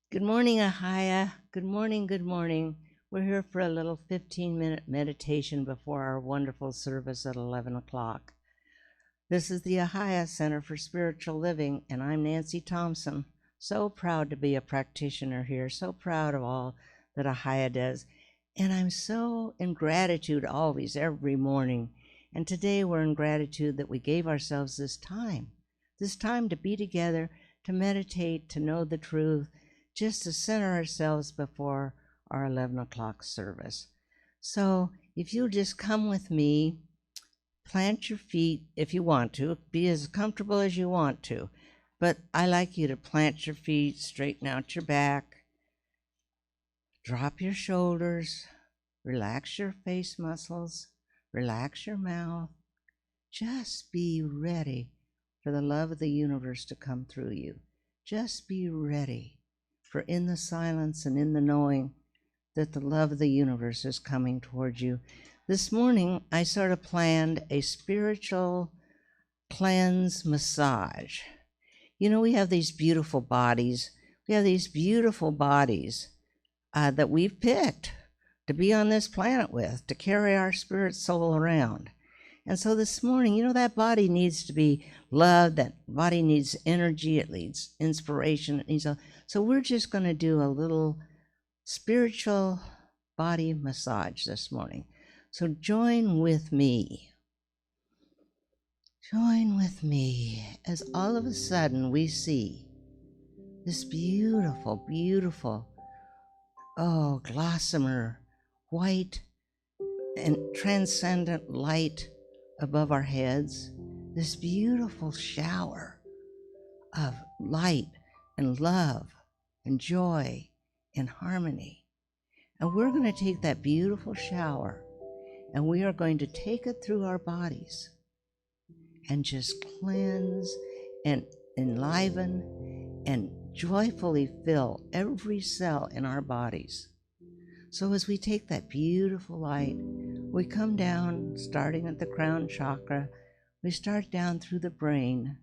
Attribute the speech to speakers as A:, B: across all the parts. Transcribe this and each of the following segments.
A: Good morning, Ahiah. Good morning, good morning. We're here for a little 15-minute meditation before our wonderful service at 11 o'clock. This is the Ahiah Center for Spiritual Living, and I'm Nancy Thompson. So proud to be a practitioner here, so proud of all that Ahiah does. And I'm so in gratitude always, every morning. And today we're in gratitude that we gave ourselves this time to be together, to meditate, to know the truth, just to center ourselves before our 11 o'clock service. So if you'll just come with me, plant your feet if you want to, be as comfortable as you want to. But I like you to plant your feet, straighten out your back, drop your shoulders, relax your face muscles, relax your mouth. Just be ready for the love of the universe to come through you. Just be ready. For in the silence and in the knowing that the love of the universe is coming towards you. This morning, I sort of planned a spiritual cleanse massage. You know, we have these beautiful bodies. That we've picked to be on this planet with, to carry our spirit soul around. And so this morning, you know, that body needs to be loved, that body needs energy, it needs inspiration, it needs so we're just going to do a little spiritual body massage this morning. So join with me. Join with me as all of a sudden we see this beautiful, beautiful, gossamer, white and transcendent light above our heads, this beautiful shower of light and love and joy and harmony. And we're going to take that beautiful shower and we are going to take it through our bodies and just cleanse and enliven and joyfully fill every cell in our bodies. So as we take that beautiful light, we come down, starting at the crown chakra, we start down through the brain.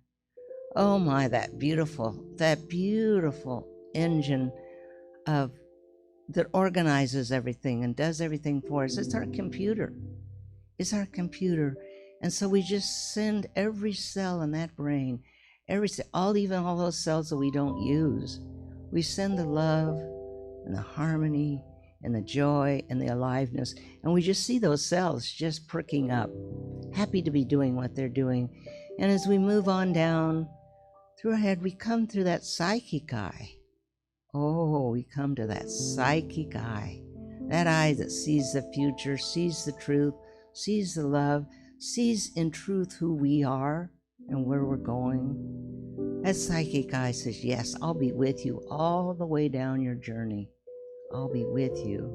A: Oh my, that beautiful engine of that organizes everything and does everything for us. It's our computer. And so we just send every cell in that brain, even all those cells that we don't use, we send the love and the harmony and the joy and the aliveness. And we just see those cells just perking up, happy to be doing what they're doing. And as we move on down through our head, we come through that psychic eye. Oh, we come to that psychic eye. That eye that sees the future, sees the truth, sees the love, sees in truth who we are and where we're going. That psychic eye says, yes, I'll be with you all the way down your journey. I'll be with you.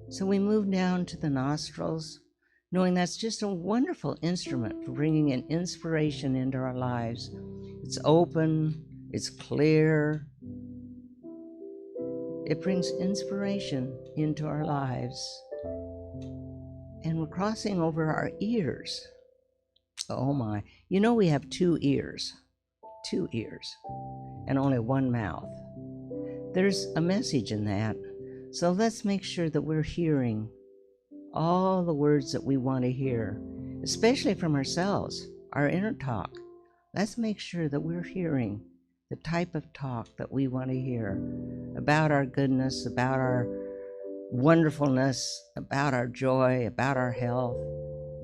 A: So we move down to the nostrils, knowing that's just a wonderful instrument for bringing in inspiration into our lives. It's open, it's clear. It brings inspiration into our lives. And we're crossing over our ears. Oh my, you know we have two ears, and only one mouth. There's a message in that. So let's make sure that we're hearing all the words that we want to hear, especially from ourselves, our inner talk. Let's make sure that we're hearing the type of talk that we want to hear about our goodness, about our wonderfulness, about our joy, about our health.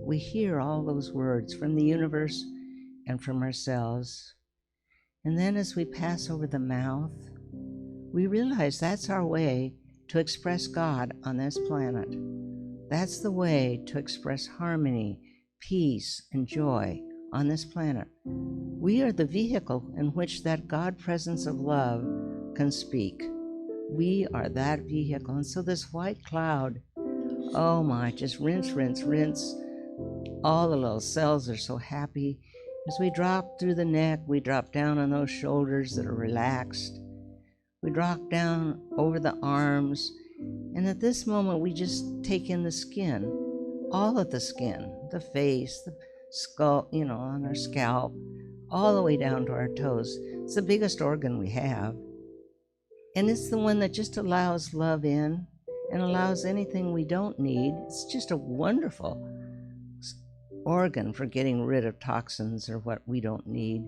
A: We hear all those words from the universe and from ourselves. And then as we pass over the mouth, we realize that's our way to express God on this planet. That's the way to express harmony, peace, and joy on this planet. We are the vehicle in which that God presence of love can speak. We are that vehicle. And so this white cloud, oh my, just rinse. All the little cells are so happy. As we drop through the neck, we drop down on those shoulders that are relaxed. We drop down over the arms. And at this moment, we just take in the skin, all of the skin, the face, the skull, on our scalp, all the way down to our toes. It's the biggest organ we have. And it's the one that just allows love in and allows anything we don't need. It's just a wonderful organ for getting rid of toxins or what we don't need.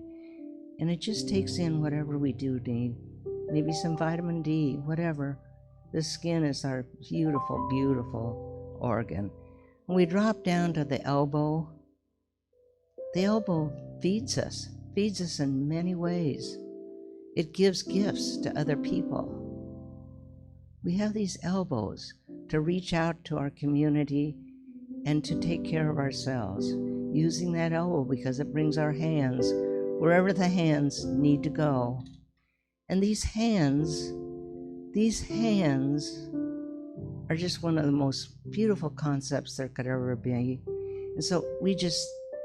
A: And it just takes in whatever we do need. Maybe some vitamin D, whatever. The skin is our beautiful, beautiful organ. When we drop down to the elbow feeds us in many ways. It gives gifts to other people. We have these elbows to reach out to our community and to take care of ourselves, using that elbow because it brings our hands wherever the hands need to go. And these hands are just one of the most beautiful concepts there could ever be. And so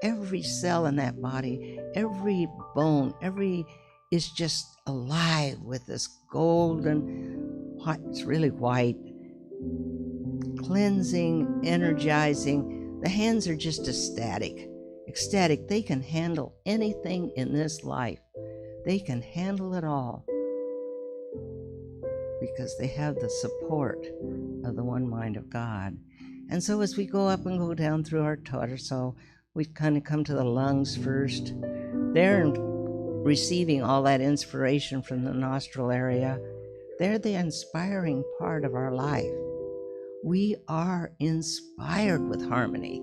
A: every cell in that body, every bone, is just alive with this golden, white, it's really white, cleansing, energizing. The hands are just ecstatic. They can handle anything in this life. They can handle it all because they have the support of the one mind of God. And so as we go up and go down through our torso, we kind of come to the lungs first. They're receiving all that inspiration from the nostril area. They're the inspiring part of our life. We are inspired with harmony.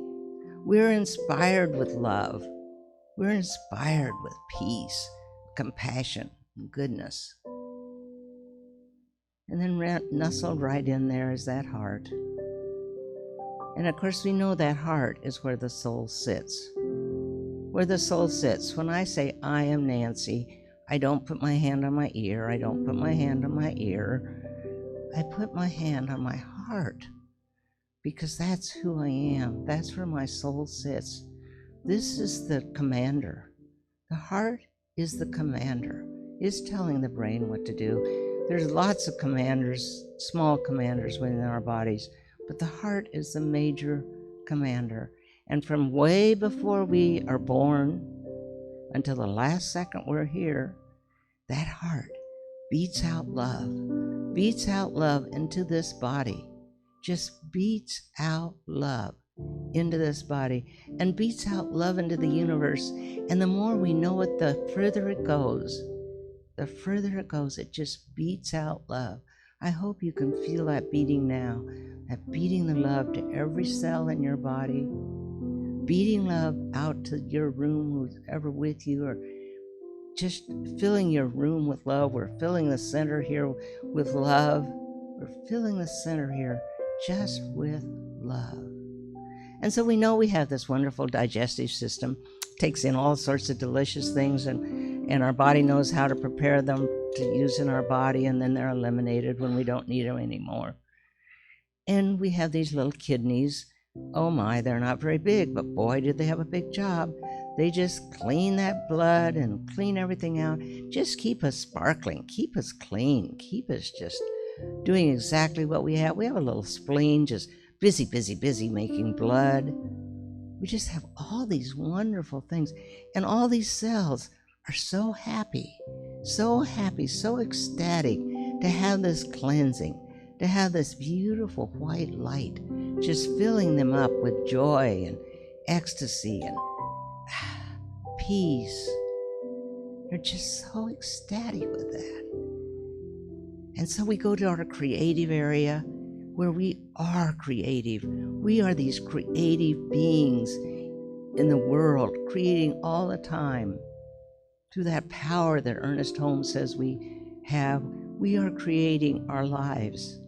A: We're inspired with love. We're inspired with peace, compassion, and goodness. And then nestled right in there is that heart. And of course, we know that heart is where the soul sits. Where the soul sits. When I say, I am Nancy, I don't put my hand on my ear. I don't put my hand on my ear. I put my hand on my heart because that's who I am. That's where my soul sits. This is the commander. The heart is the commander. It's telling the brain what to do. There's lots of commanders, small commanders within our bodies, but the heart is the major commander. And from way before we are born until the last second we're here, that heart beats out love into this body, just beats out love into this body and beats out love into the universe. And the more we know it, the further it goes. It just beats out love. I hope you can feel that beating now, that beating the love to every cell in your body, beating love out to your room, who's ever with you, or just filling your room with love. We're filling the center here with love. We're filling the center here just with love. And so we know we have this wonderful digestive system. It takes in all sorts of delicious things, and our body knows how to prepare them to use in our body, and then they're eliminated when we don't need them anymore. And we have these little kidneys. Oh my, they're not very big, but boy, did they have a big job. They just clean that blood and clean everything out. Just keep us sparkling, keep us clean, keep us just doing exactly what we have. We have a little spleen, just busy making blood. We just have all these wonderful things. And all these cells are so happy, so ecstatic to have this cleansing, to have this beautiful white light just filling them up with joy and ecstasy and peace. They're just so ecstatic with that. And so we go to our creative area where we are creative. We are these creative beings in the world, creating all the time. Through that power that Ernest Holmes says we have, we are creating our lives.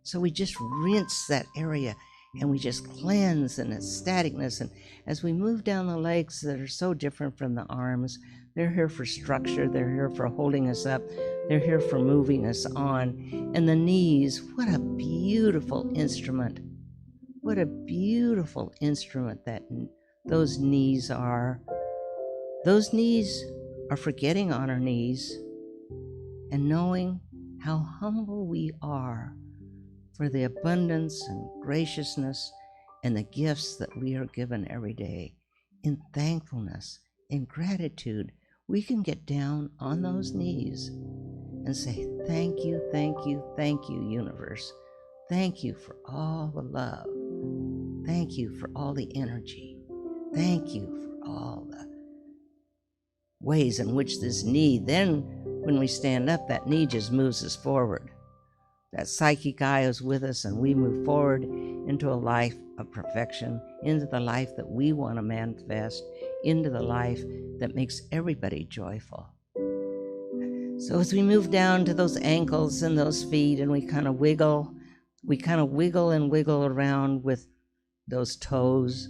A: So we just rinse that area and we just cleanse and ecstaticness. And as we move down the legs that are so different from the arms, they're here for structure, they're here for holding us up, they're here for moving us on. And the knees, what a beautiful instrument. What a beautiful instrument that those knees are. Those knees are for getting on our knees and knowing how humble we are for the abundance and graciousness and the gifts that we are given every day. In thankfulness, in gratitude, we can get down on those knees and say, Thank you, thank you, thank you, universe. Thank you for all the love. Thank you for all the energy. Thank you for all the ways in which this knee, then when we stand up, that knee just moves us forward. That psychic eye is with us, and we move forward into a life of perfection, into the life that we want to manifest, into the life that makes everybody joyful. So as we move down to those ankles and those feet, and we kind of wiggle and wiggle around with those toes,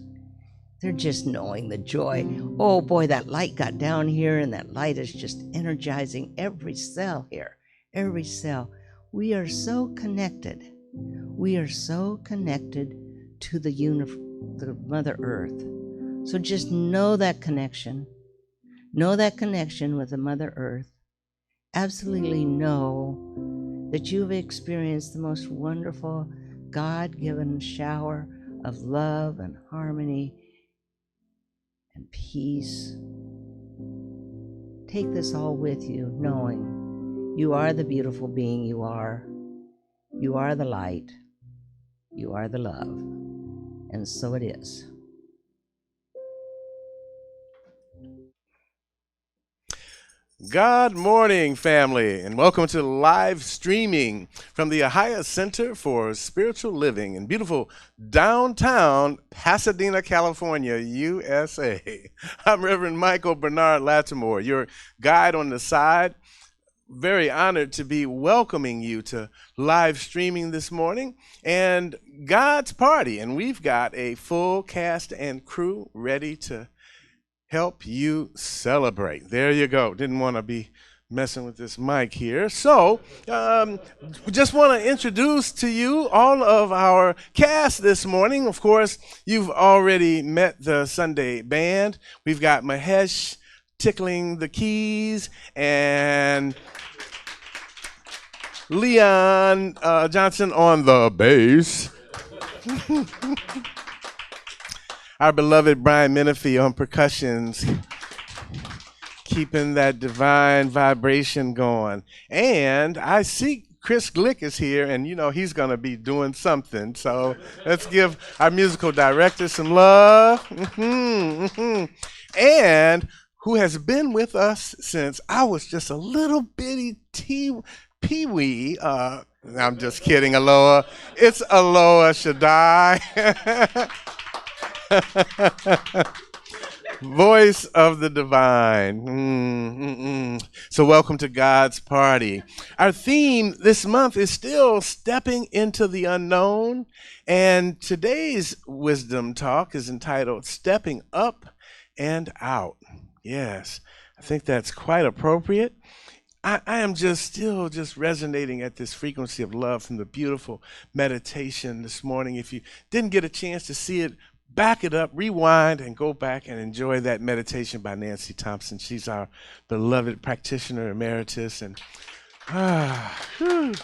A: they're just knowing the joy. Oh boy, that light got down here, and that light is just energizing every cell here, every cell. We are so connected. We are so connected to the Mother Earth. So just know that connection. Know that connection with the Mother Earth. Absolutely know that you've experienced the most wonderful God-given shower of love and harmony and peace. Take this all with you, knowing you are the beautiful being you are. You are the light. You are the love. And so it is.
B: Good morning, family, and welcome to live streaming from the Ahiah Center for Spiritual Living in beautiful downtown Pasadena, California, USA. I'm Reverend Michael Bernard Lattimore, your guide on the side. Very honored to be welcoming you to live streaming this morning and God's Party. And we've got a full cast and crew ready to help you celebrate. There you go. Didn't want to be messing with this mic here. So just want to introduce to you all of our cast this morning. Of course, you've already met the Sunday band. We've got Mahesh tickling the keys and Leon Johnson on the bass. Our beloved Brian Menifee on percussions, keeping that divine vibration going. And I see Chris Glick is here, and you know he's going to be doing something. So let's give our musical director some love. And who has been with us since I was just a little bitty peewee. I'm just kidding, Eloah. It's Eloah Shaddai. Voice of the divine. So welcome to God's Party. Our theme this month is still stepping into the unknown, and today's wisdom talk is entitled Stepping Up and Out. Yes, I think that's quite appropriate. I am still resonating at this frequency of love from the beautiful meditation this morning. If you didn't get a chance to see it, back it up, rewind, and go back and enjoy that meditation by Nancy Thompson. She's our beloved practitioner emeritus. And I'm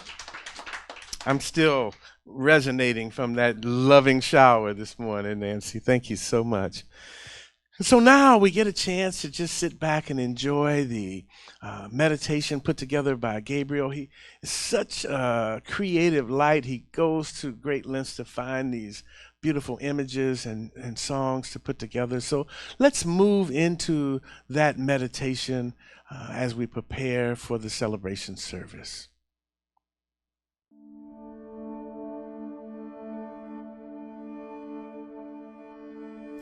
B: still resonating from that loving shower this morning, Nancy. Thank you so much. So now we get a chance to just sit back and enjoy the meditation put together by Gabriel. He is such a creative light. He goes to great lengths to find these beautiful images and songs to put together. So let's move into that meditation as we prepare for the celebration service.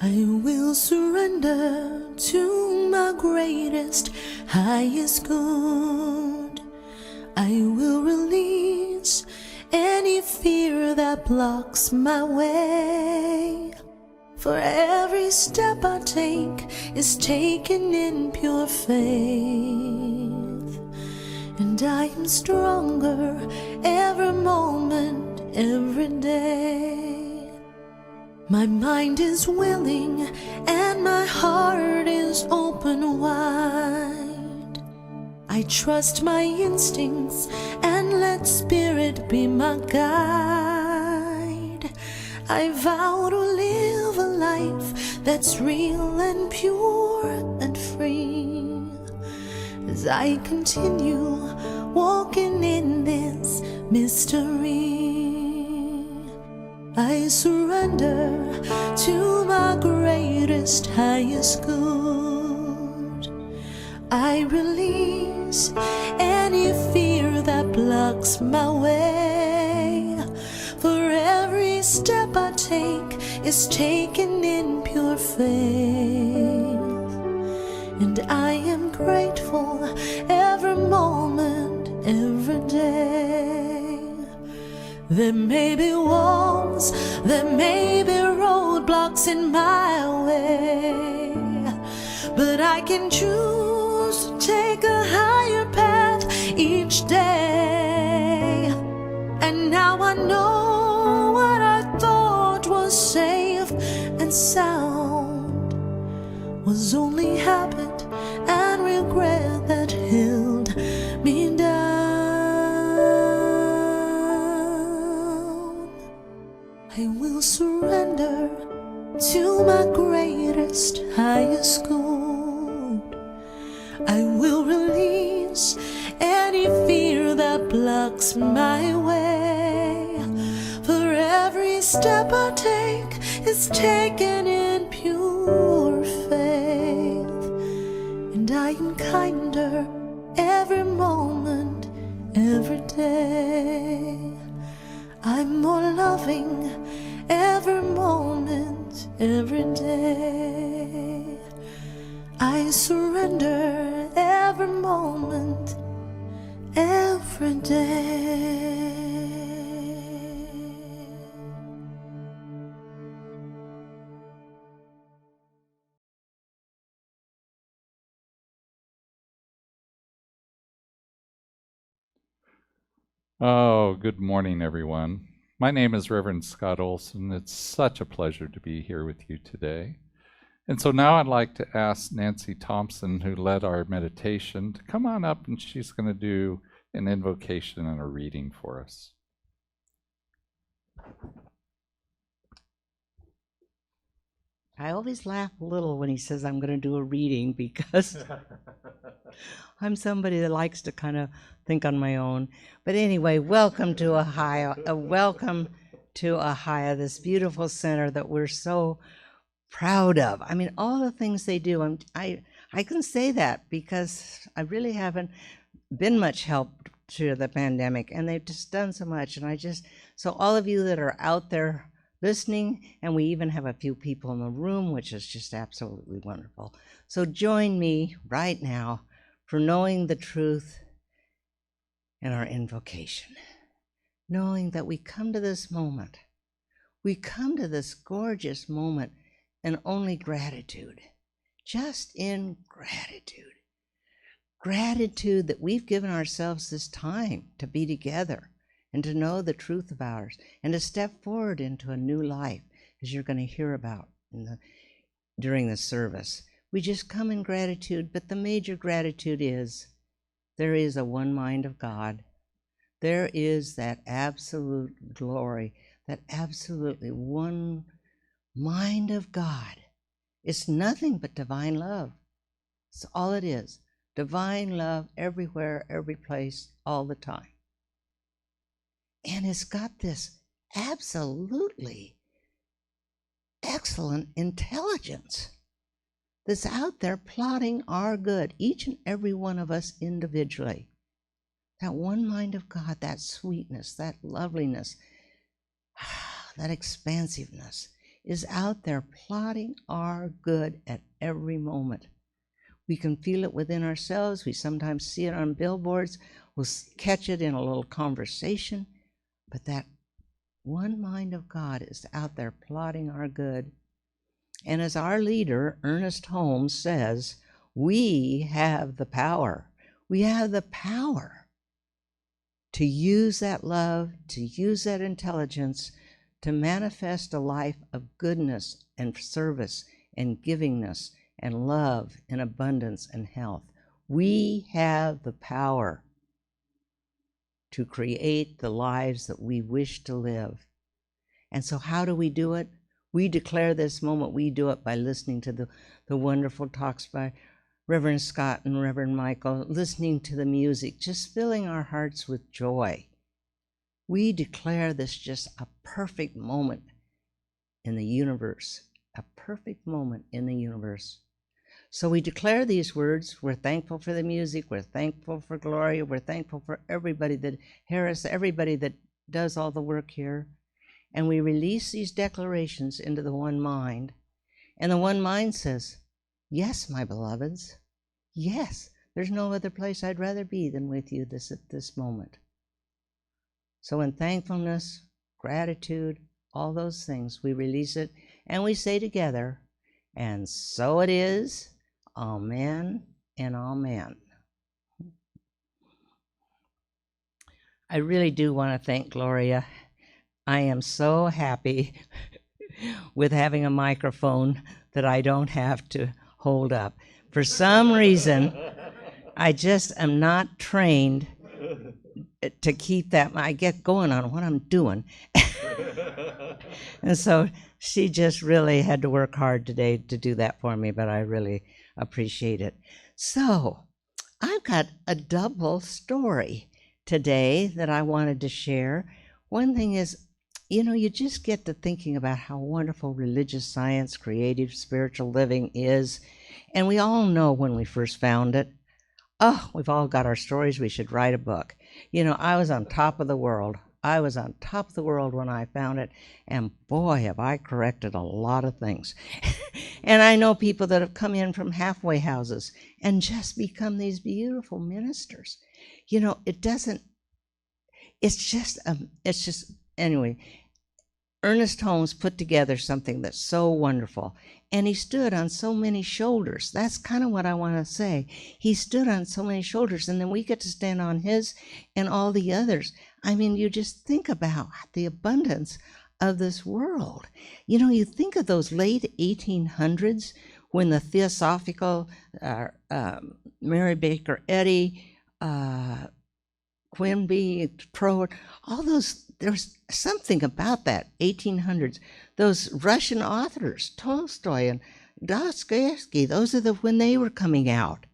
C: I will surrender to my greatest, highest good. I will release any fear that blocks my way. For every step I take is taken in pure faith. And I am stronger every moment, every day. My mind is willing and my heart is open wide. I trust my instincts and let spirit be my guide. I vow to live a life that's real and pure and free. As I continue walking in this mystery. I surrender to my greatest, highest good. I release any fear that blocks my way. For every step I take is taken in pure faith. And I am grateful every moment, every day. There may be walls, there may be roadblocks in my way, but I can choose to take a higher path each day. And now I know what I thought was safe and sound was only habit and regret that held me down. I will surrender to my greatest, highest good. I will release any fear that blocks my way. For every step I take is taken in pure faith. And I am kinder every moment, every day. I'm more loving every moment, every day. I surrender every moment, every day.
D: Oh, good morning, everyone. My name is Reverend Scott Olson. It's such a pleasure to be here with you today. And so now I'd like to ask Nancy Thompson, who led our meditation, to come on up, and she's going to do an invocation and a reading for us.
A: I always laugh a little when he says I'm going to do a reading because I'm somebody that likes to kind of think on my own. But anyway, welcome to Ahiah. Welcome to Ahiah, this beautiful center that we're so proud of. I mean, all the things they do. I can say that because I really haven't been much help through the pandemic, and they've just done so much. And so all of you that are out there listening, and we even have a few people in the room, which is just absolutely wonderful. So join me right now for knowing the truth in our invocation, knowing that we come to this moment, we come to this gorgeous moment in only gratitude, just in gratitude. Gratitude that we've given ourselves this time to be together and to know the truth of ours, and to step forward into a new life, as you're going to hear about during the service. We just come in gratitude, but the major gratitude is there is a one mind of God. There is that absolute glory, that absolutely one mind of God. It's nothing but divine love. It's all it is. Divine love everywhere, every place, all the time. And it's got this absolutely excellent intelligence that's out there plotting our good, each and every one of us individually. That one mind of God, that sweetness, that loveliness, that expansiveness is out there plotting our good at every moment. We can feel it within ourselves. We sometimes see it on billboards. We'll catch it in a little conversation. But that one mind of God is out there plotting our good. And as our leader, Ernest Holmes, says, we have the power. We have the power to use that love, to use that intelligence, to manifest a life of goodness and service and givingness and love and abundance and health. We have the power to create the lives that we wish to live. And so how do we do it? We declare this moment. We do it by listening to the wonderful talks by Reverend Scott and Reverend Michael, listening to the music, just filling our hearts with joy. We declare this just a perfect moment in the universe, a perfect moment in the universe. So we declare these words. We're thankful for the music. We're thankful for Gloria. We're thankful for everybody that Harris, everybody that does all the work here. And we release these declarations into the one mind. And the one mind says, yes, my beloveds, yes, there's no other place I'd rather be than with you at this moment. So in thankfulness, gratitude, all those things, we release it and we say together, and so it is, amen and amen. I really do want to thank Gloria. I am so happy with having a microphone that I don't have to hold up. For some reason, I just am not trained to keep that. I get going on what I'm doing. And so she just really had to work hard today to do that for me, but I really appreciate it. So I've got a double story today that I wanted to share. One thing is, you just get to thinking about how wonderful religious science, creative, spiritual living is. And we all know when we first found it, we've all got our stories. We should write a book. I was on top of the world. I was on top of the world when I found it. And boy, have I corrected a lot of things. And I know people that have come in from halfway houses and just become these beautiful ministers. Anyway, Ernest Holmes put together something that's so wonderful, and he stood on so many shoulders. That's kind of what I want to say. He stood on so many shoulders, and then we get to stand on his and all the others. I mean, you just think about the abundance of this world. You think of those late 1800s when the Theosophical, Mary Baker Eddy, Quimby, Troward, all those, there's something about that 1800s. Those Russian authors, Tolstoy and Dostoevsky, those are when they were coming out.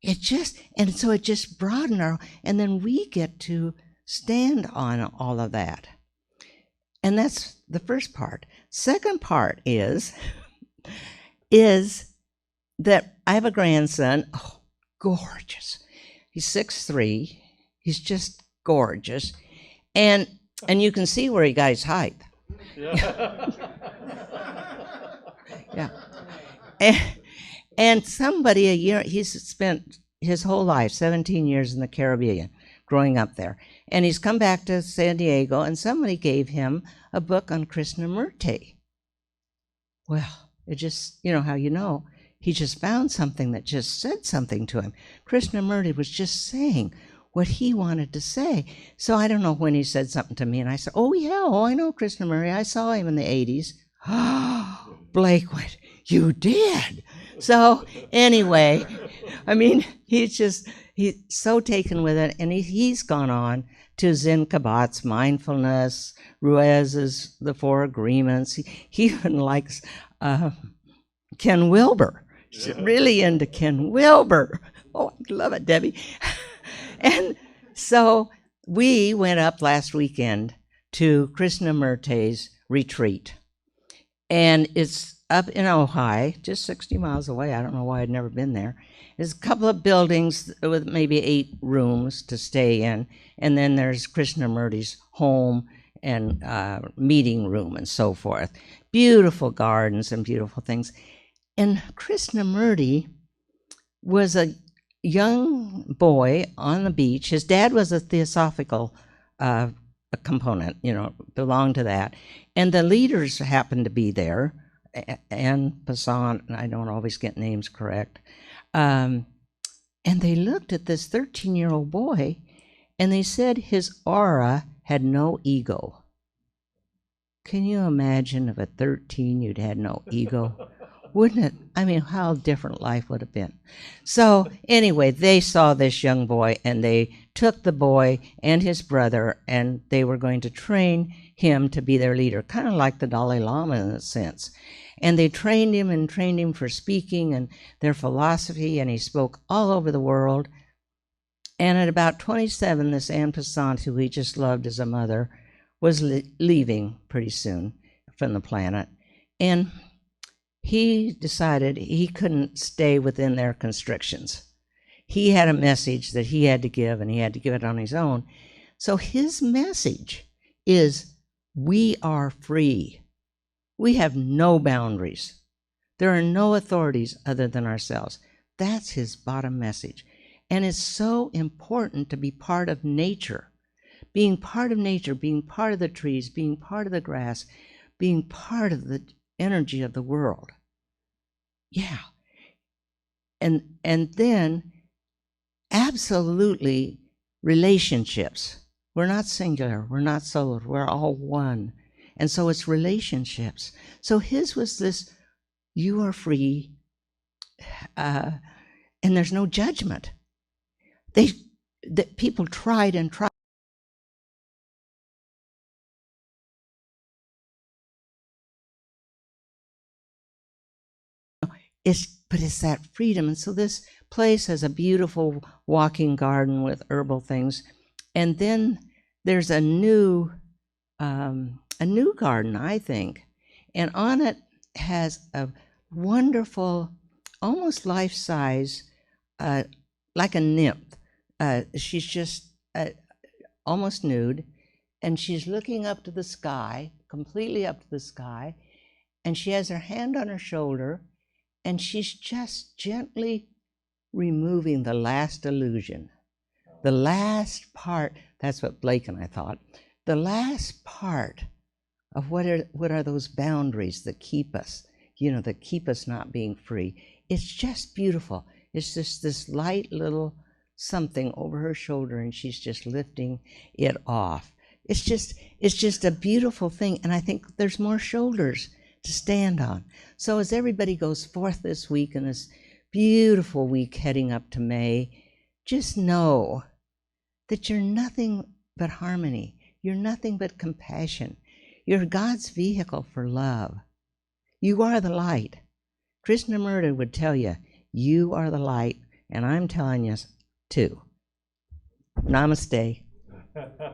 A: So it just broadened and then we get to stand on all of that. And that's the first part. Second part is that I have a grandson, gorgeous. He's 6'3". He's just gorgeous. And you can see where he got his height. Yeah. Yeah. And somebody he's spent his whole life, 17 years in the Caribbean, growing up there. And he's come back to San Diego, and somebody gave him a book on Krishnamurti. Well, it just, how he just found something that just said something to him. Krishnamurti was just saying what he wanted to say. So I don't know when he said something to me, and I said, I know Krishnamurti. I saw him in the 80s. Blake went, you did? So anyway, I mean, he's so taken with it, and he's gone on to Zen Kabat's mindfulness, Ruiz's The Four Agreements. He even likes Ken Wilber. He's really into Ken Wilber. Oh, I love it, Debbie. And so we went up last weekend to Krishnamurti's retreat. And it's up in Ahiah, just 60 miles away. I don't know why I'd never been there. There's a couple of buildings with maybe 8 rooms to stay in. And then there's Krishnamurti's home and meeting room and so forth. Beautiful gardens and beautiful things. And Krishnamurti was a young boy on the beach. His dad was a Theosophical component, belonged to that. And the leaders happened to be there, and Passant, and I don't always get names correct. And they looked at this 13-year-old boy, and they said his aura had no ego. Can you imagine if at 13 you'd had no ego? Wouldn't it? I mean, how different life would have been. So anyway, they saw this young boy, and they took the boy and his brother, and they were going to train him to be their leader, kind of like the Dalai Lama in a sense. And they trained him for speaking and their philosophy, and he spoke all over the world. And at about 27, this Anne Passant, who he just loved as a mother, was leaving pretty soon from the planet. And he decided he couldn't stay within their constrictions. He had a message that he had to give, and he had to give it on his own. So his message is, we are free. We have no boundaries. There are no authorities other than ourselves. That's his bottom message. And it's so important to be part of nature. Being part of nature, being part of the trees, being part of the grass, being part of the energy of the world. Yeah. And then absolutely relationships. We're not singular, we're not solo, we're all one. And so it's relationships. So his was this, you are free, and there's no judgment. People tried and tried. But it's that freedom. And so this place has a beautiful walking garden with herbal things. And then there's a new garden, I think. And on it has a wonderful, almost life-size, like a nymph. She's just almost nude, and she's looking up to the sky, completely up to the sky, and she has her hand on her shoulder, and she's just gently removing the last illusion. The last part, that's what Blake and I thought, the last part of what are those boundaries that keep us, that keep us not being free. It's just beautiful. It's just this light little something over her shoulder, and she's just lifting it off. It's just a beautiful thing, and I think there's more shoulders to stand on. So as everybody goes forth this week, in this beautiful week heading up to May, just know that you're nothing but harmony. You're nothing but compassion. You're God's vehicle for love. You are the light. Krishnamurti would tell you, you are the light, and I'm telling you too. Namaste.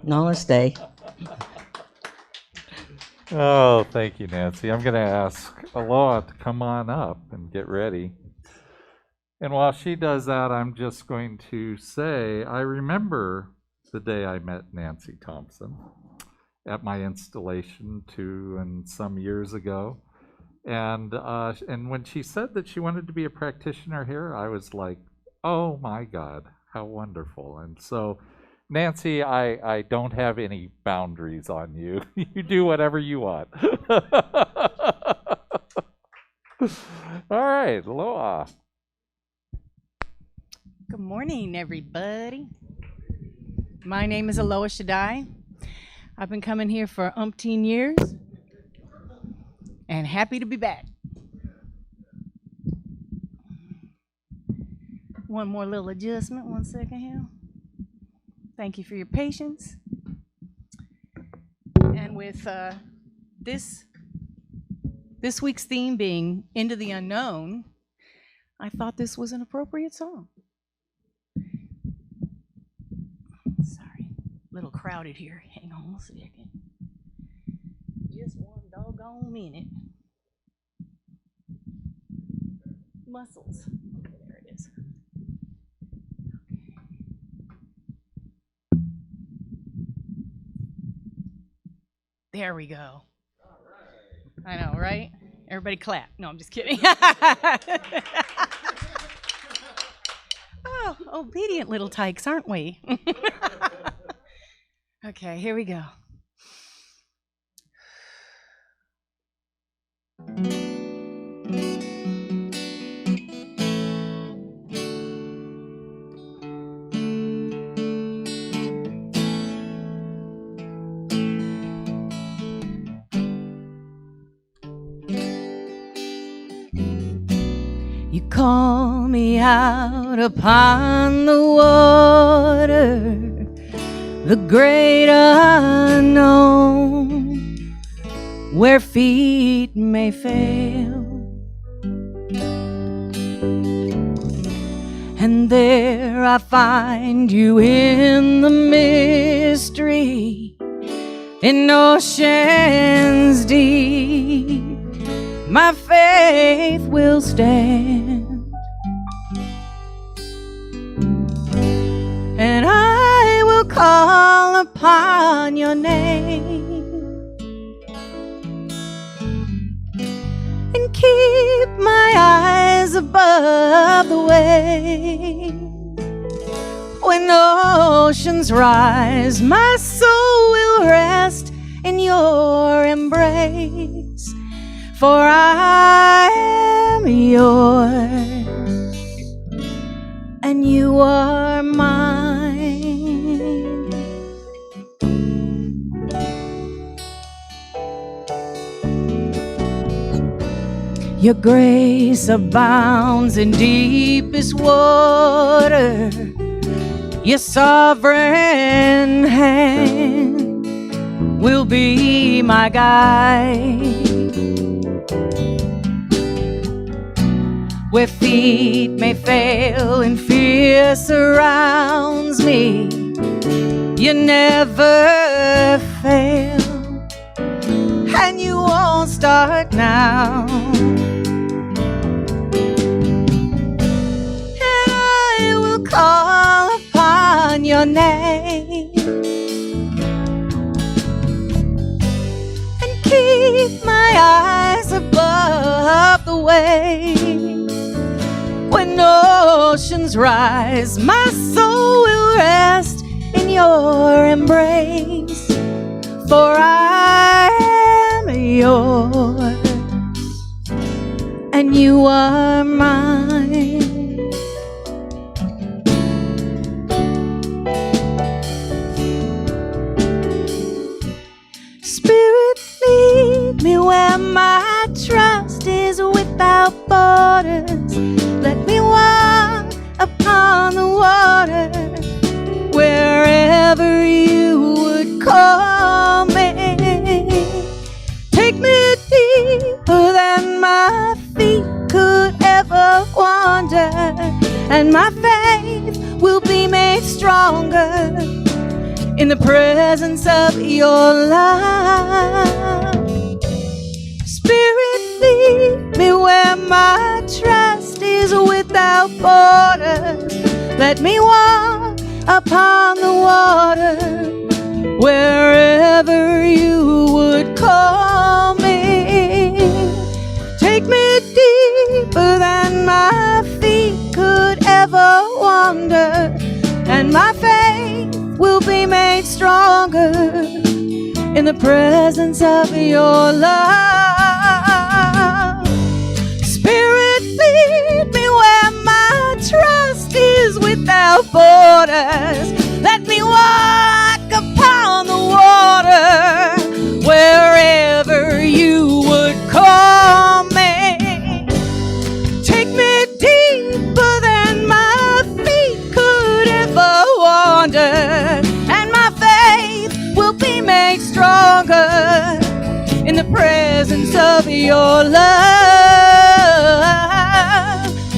A: Namaste.
D: Oh, thank you, Nancy. I'm going to ask Eloah to come on up and get ready. And while she does that, I'm just going to say, I remember the day I met Nancy Thompson at my installation some years ago. And when she said that she wanted to be a practitioner here, I was like, oh my God, how wonderful. And so, Nancy, I don't have any boundaries on you. You do whatever you want. All right, Eloah.
E: Good morning, everybody. My name is Eloah Shaddai. I've been coming here for umpteen years and happy to be back. One more little adjustment, 1 second here. Thank you for your patience. And with this week's theme being Into the Unknown, I thought this was an appropriate song. Sorry, a little crowded here. Hang on 1 second. Just one doggone minute. Muscles. There it is. There we go. I know, right? Everybody clap. No, I'm just kidding. Oh, obedient little tykes, aren't we? Okay, here we go. You call me out upon the water, the great unknown, where feet may fail. And there I find you in the mystery, in oceans deep. My faith will stand, and I will call upon your name and keep my eyes above the waves. When oceans rise, my soul will rest in your embrace, for I am yours and you are mine. Your grace abounds in deepest water. Your sovereign hand will be my guide. Where feet may fail and fear surrounds me, you never fail, and you won't start now. And I will call upon your name and keep my eyes above the waves. When oceans rise, my soul will rest in your embrace, for I am yours and you are mine. Spirit, lead me where my trust is without borders. Let me walk upon the water wherever you would call me. Take me deeper than my feet could ever wander, and my faith will be made stronger in the presence of your love. Spirit, lead me where my trust is without borders. Let me walk upon the water wherever you would call me. Take me deeper than my feet could ever wander, and my faith will be made stronger in the presence of your love. Spirit, lead me where my trust is without borders. Let me walk upon the water wherever you would call me. Take me deeper than my feet could ever wander, and my faith will be made stronger in the presence of your love.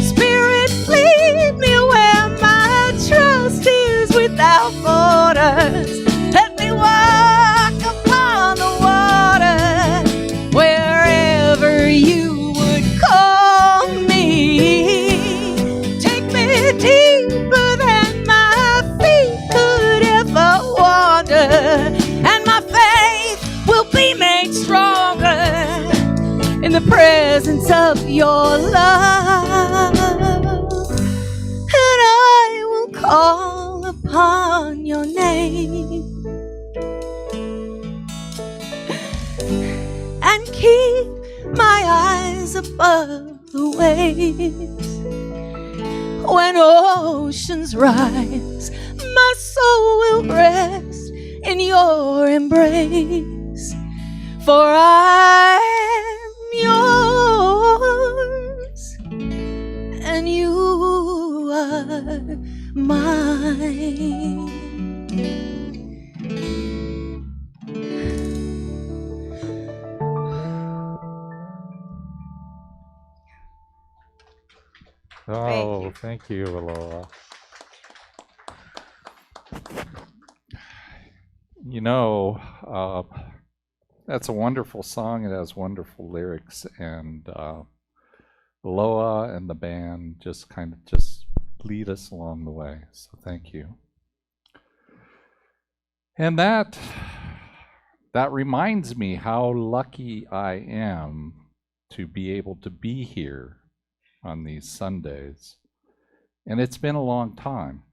E: Spirit, lead me where my trust is without borders. Let me walk upon the water wherever you would call me. Take me deeper than my feet could ever wander, and my faith will be made stronger in the presence of your love. And I will call upon your name and keep my eyes above the waves. When oceans rise, my soul will rest in your embrace, for I am yours and you are mine.
D: Oh, thank you, Eloah. You know, that's a wonderful song. It has wonderful lyrics, and Eloah and the band just kind of just lead us along the way. So thank you. And that reminds me how lucky I am to be able to be here on these Sundays. And it's been a long time.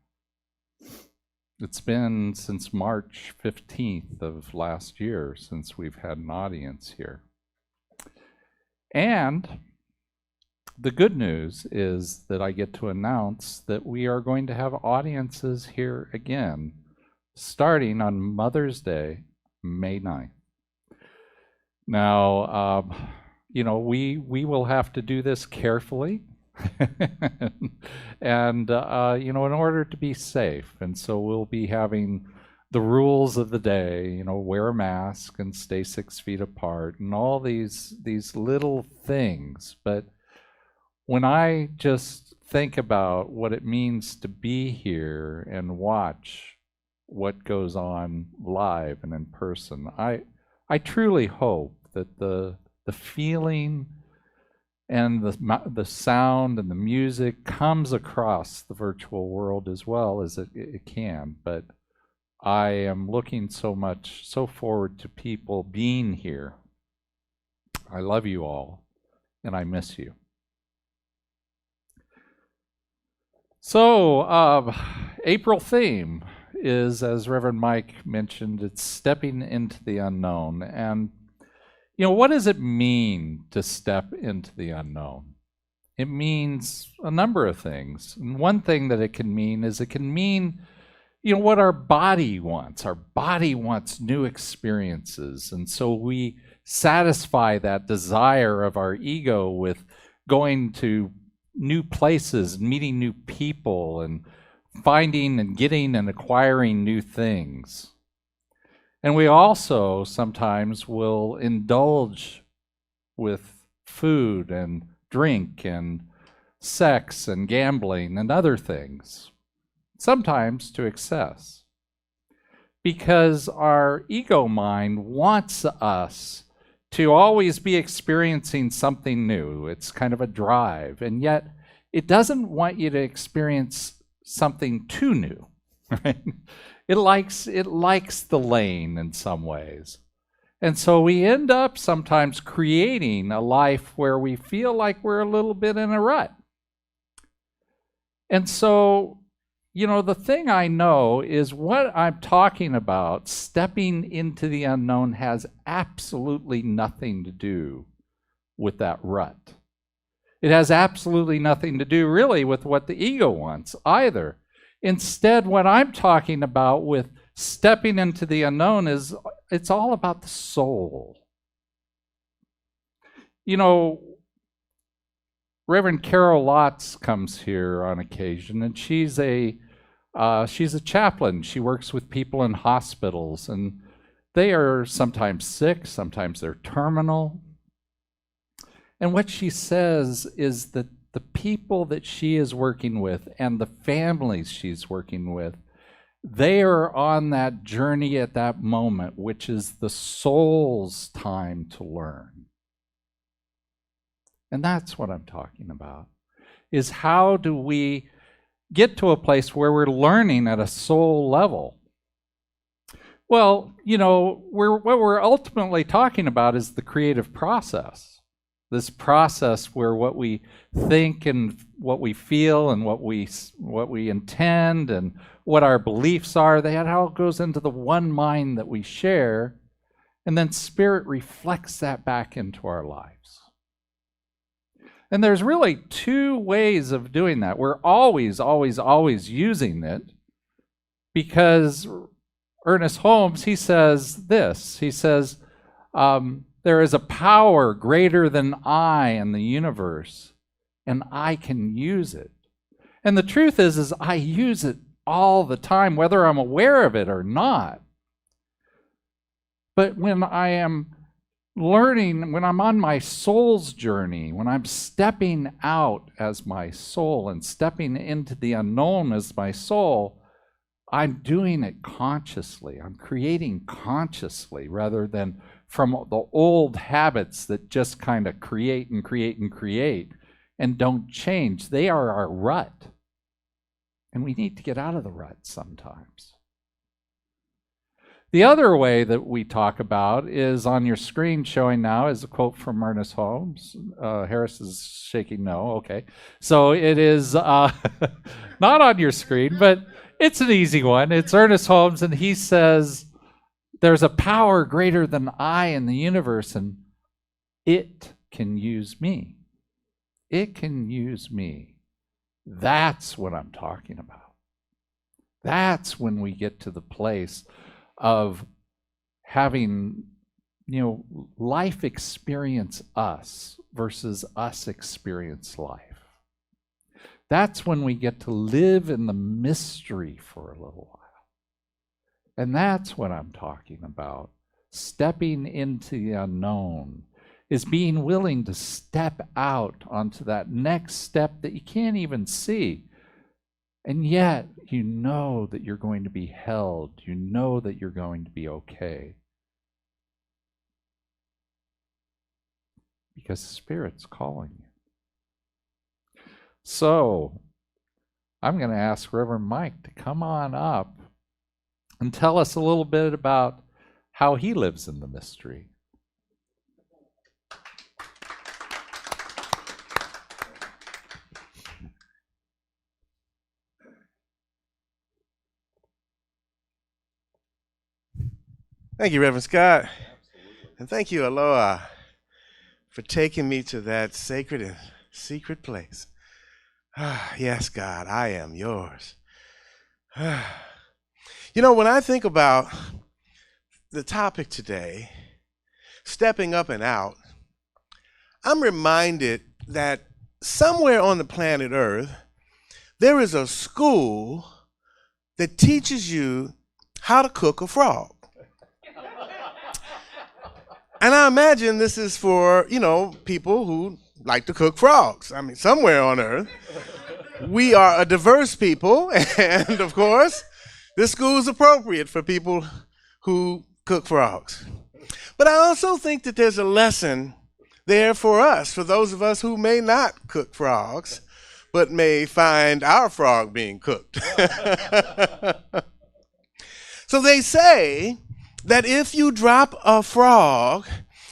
D: It's been since March 15th of last year since we've had an audience here. And the good news is that I get to announce that we are going to have audiences here again, starting on Mother's Day, May 9th. Now, you know, we will have to do this carefully and, you know, in order to be safe. And so we'll be having the rules of the day, you know, wear a mask and stay 6 feet apart and all these little things. But when I just think about what it means to be here and watch what goes on live and in person, I truly hope that the feeling and the sound and the music comes across the virtual world as well as it can. But I am looking so forward to people being here. I love you all, and I miss you. So, April theme is, as Reverend Mike mentioned, it's stepping into the unknown. And you know, what does it mean to step into the unknown? It means a number of things. And one thing that it can mean is it can mean, you know, what our body wants. Our body wants new experiences. And so we satisfy that desire of our ego with going to new places, meeting new people, and finding and getting and acquiring new things. And we also sometimes will indulge with food and drink and sex and gambling and other things, sometimes to excess, because our ego mind wants us to always be experiencing something new. It's kind of a drive, and yet it doesn't want you to experience something too new, right? It likes the lane in some ways. And so we end up sometimes creating a life where we feel like we're a little bit in a rut. And so, you know, the thing I know is what I'm talking about, stepping into the unknown, has absolutely nothing to do with that rut. It has absolutely nothing to do really with what the ego wants either. Instead, what I'm talking about with stepping into the unknown is it's all about the soul. You know, Reverend Carol Lotz comes here on occasion, and she's a chaplain. She works with people in hospitals, and they are sometimes sick, sometimes they're terminal. And what she says is that the people that she is working with and the families she's working with, they are on that journey at that moment, which is the soul's time to learn. And that's what I'm talking about, is how do we get to a place where we're learning at a soul level? Well, you know, what we're ultimately talking about is the creative process. This process where what we think and what we feel and what we intend and what our beliefs are, that all goes into the one mind that we share, and then Spirit reflects that back into our lives. And there's really two ways of doing that. We're always using it, because Ernest Holmes, he says this. He says, there is a power greater than I in the universe, and I can use it. And the truth is I use it all the time, whether I'm aware of it or not. But when I am learning, when I'm on my soul's journey, when I'm stepping out as my soul and stepping into the unknown as my soul, I'm doing it consciously. I'm creating consciously rather than from the old habits that just kind of create and create and create and don't change. They are our rut. And we need to get out of the rut sometimes. The other way that we talk about is on your screen showing now is a quote from Ernest Holmes. Harris is shaking no. Okay. So it is not on your screen, but it's an easy one. It's Ernest Holmes, and he says, there's a power greater than I in the universe, and it can use me. It can use me. That's what I'm talking about. That's when we get to the place of having, life experience us versus us experience life. That's when we get to live in the mystery for a little while. And that's what I'm talking about. Stepping into the unknown is being willing to step out onto that next step that you can't even see. And yet, you know that you're going to be held. You know that you're going to be okay. Because the Spirit's calling you. So, I'm going to ask Reverend Mike to come on up and tell us a little bit about how he lives in the mystery.
B: Thank you, Reverend Scott. And thank you, Eloah, for taking me to that sacred and secret place. Yes, God, I am yours. When I think about the topic today, stepping up and out, I'm reminded that somewhere on the planet Earth, there is a school that teaches you how to cook a frog. And I imagine this is for, people who like to cook frogs. I mean, somewhere on Earth, we are a diverse people, and of course, this school is appropriate for people who cook frogs. But I also think that there's a lesson there for us, for those of us who may not cook frogs, but may find our frog being cooked. So they say that if you drop a frog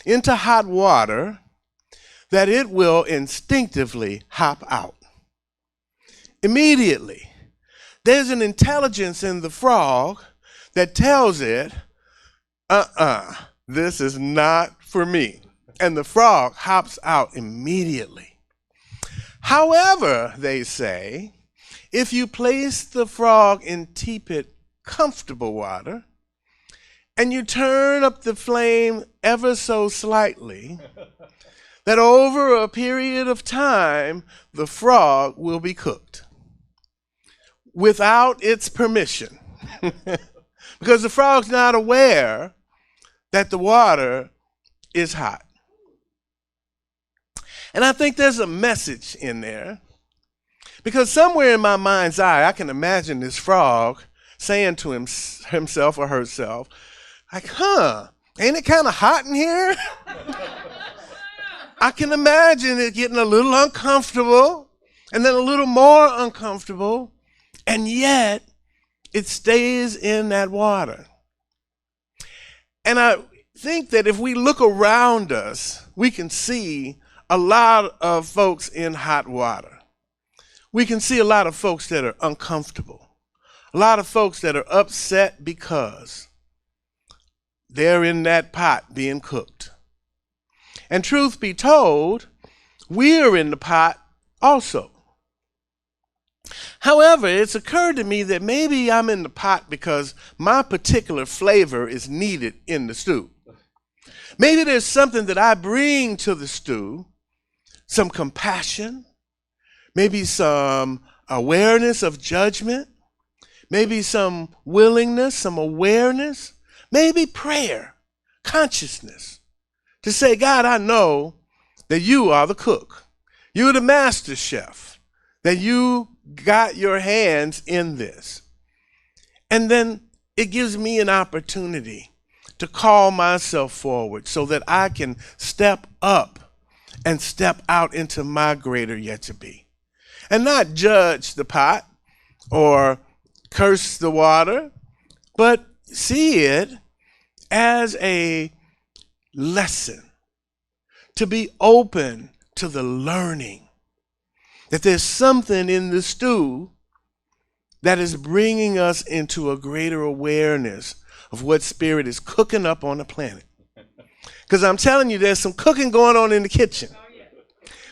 B: into hot water, that it will instinctively hop out. Immediately. There's an intelligence in the frog that tells it, this is not for me. And the frog hops out immediately. However, they say, if you place the frog in tepid, comfortable water, and you turn up the flame ever so slightly, that over a period of time, the frog will be cooked without its permission. Because the frog's not aware that the water is hot. And I think there's a message in there. Because somewhere in my mind's eye, I can imagine this frog saying to himself or herself, like, ain't it kind of hot in here? I can imagine it getting a little uncomfortable and then a little more uncomfortable, and yet it stays in that water. And I think that if we look around us, we can see a lot of folks in hot water. We can see a lot of folks that are uncomfortable, a lot of folks that are upset because they're in that pot being cooked. And truth be told, we're in the pot also. However, it's occurred to me that maybe I'm in the pot because my particular flavor is needed in the stew. Maybe there's something that I bring to the stew, some compassion, maybe some awareness of judgment, maybe some willingness, some awareness, maybe prayer, consciousness, to say, God, I know that you are the cook. You're the master chef, that you got your hands in this. And then it gives me an opportunity to call myself forward so that I can step up and step out into my greater yet to be. And not judge the pot or curse the water, but see it as a lesson, to be open to the learning, that there's something in the stew that is bringing us into a greater awareness of what Spirit is cooking up on the planet. Because I'm telling you, there's some cooking going on in the kitchen.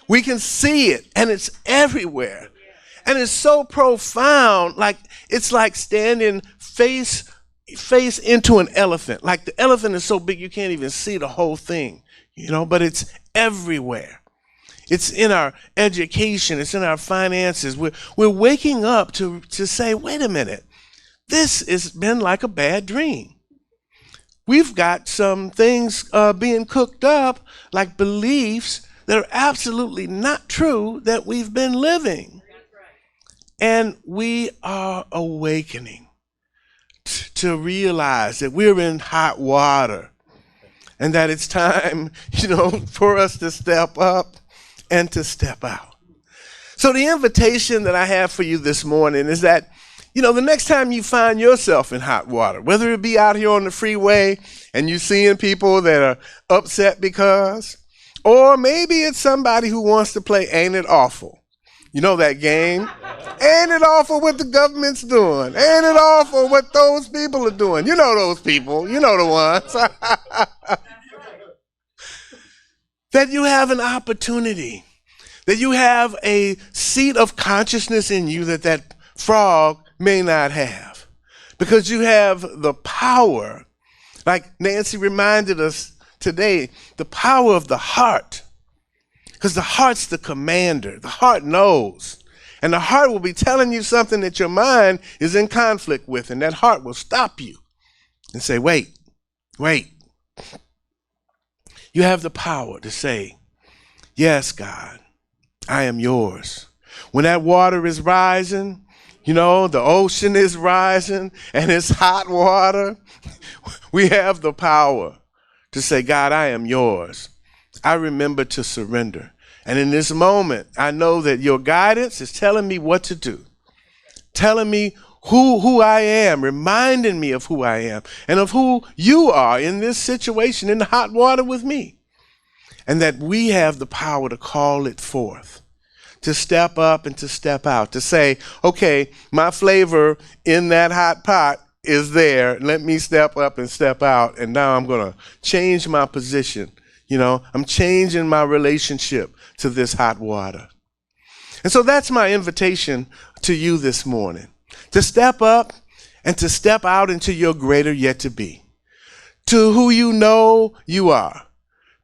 B: We can see it, and it's everywhere. And it's so profound, like it's like standing face into an elephant. Like the elephant is so big you can't even see the whole thing, but it's everywhere. It's in our education, it's in our finances. We're waking up to say, wait a minute, this has been like a bad dream. We've got some things being cooked up, like beliefs that are absolutely not true that we've been living. And we are awakening to realize that we're in hot water and that it's time, for us to step up and to step out. So the invitation that I have for you this morning is that, the next time you find yourself in hot water, whether it be out here on the freeway and you're seeing people that are upset because, or maybe it's somebody who wants to play Ain't It Awful. You know that game? Ain't it awful what the government's doing? Ain't it awful what those people are doing? You know those people. You know the ones. That you have an opportunity, that you have a seat of consciousness in you that frog may not have. Because you have the power, like Nancy reminded us today, the power of the heart. Because the heart's the commander. The heart knows. And the heart will be telling you something that your mind is in conflict with. And that heart will stop you and say, wait. You have the power to say, yes, God, I am yours. When that water is rising, the ocean is rising and it's hot water, we have the power to say, God, I am yours. I remember to surrender. And in this moment, I know that your guidance is telling me what to do, telling me who I am, reminding me of who I am and of who you are in this situation in the hot water with me. And that we have the power to call it forth, to step up and to step out, to say, okay, my flavor in that hot pot is there. Let me step up and step out. And now I'm going to change my position. I'm changing my relationship to this hot water. And so that's my invitation to you this morning, to step up and to step out into your greater yet to be, to who you know you are,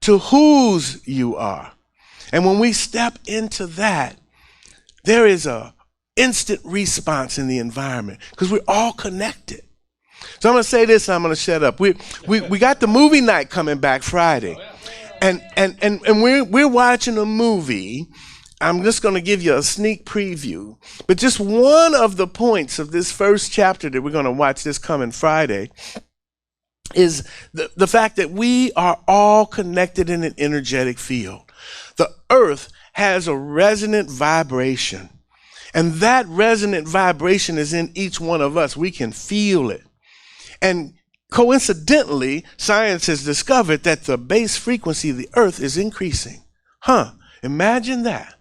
B: to whose you are. And when we step into that, there is a instant response in the environment because we're all connected. So I'm going to say this and I'm going to shut up. We got the movie night coming back Friday. And we're watching a movie. I'm just going to give you a sneak preview. But just one of the points of this first chapter that we're going to watch this coming Friday is the fact that we are all connected in an energetic field. The earth has a resonant vibration. And that resonant vibration is in each one of us. We can feel it. And coincidentally, science has discovered that the base frequency of the earth is increasing. Imagine that.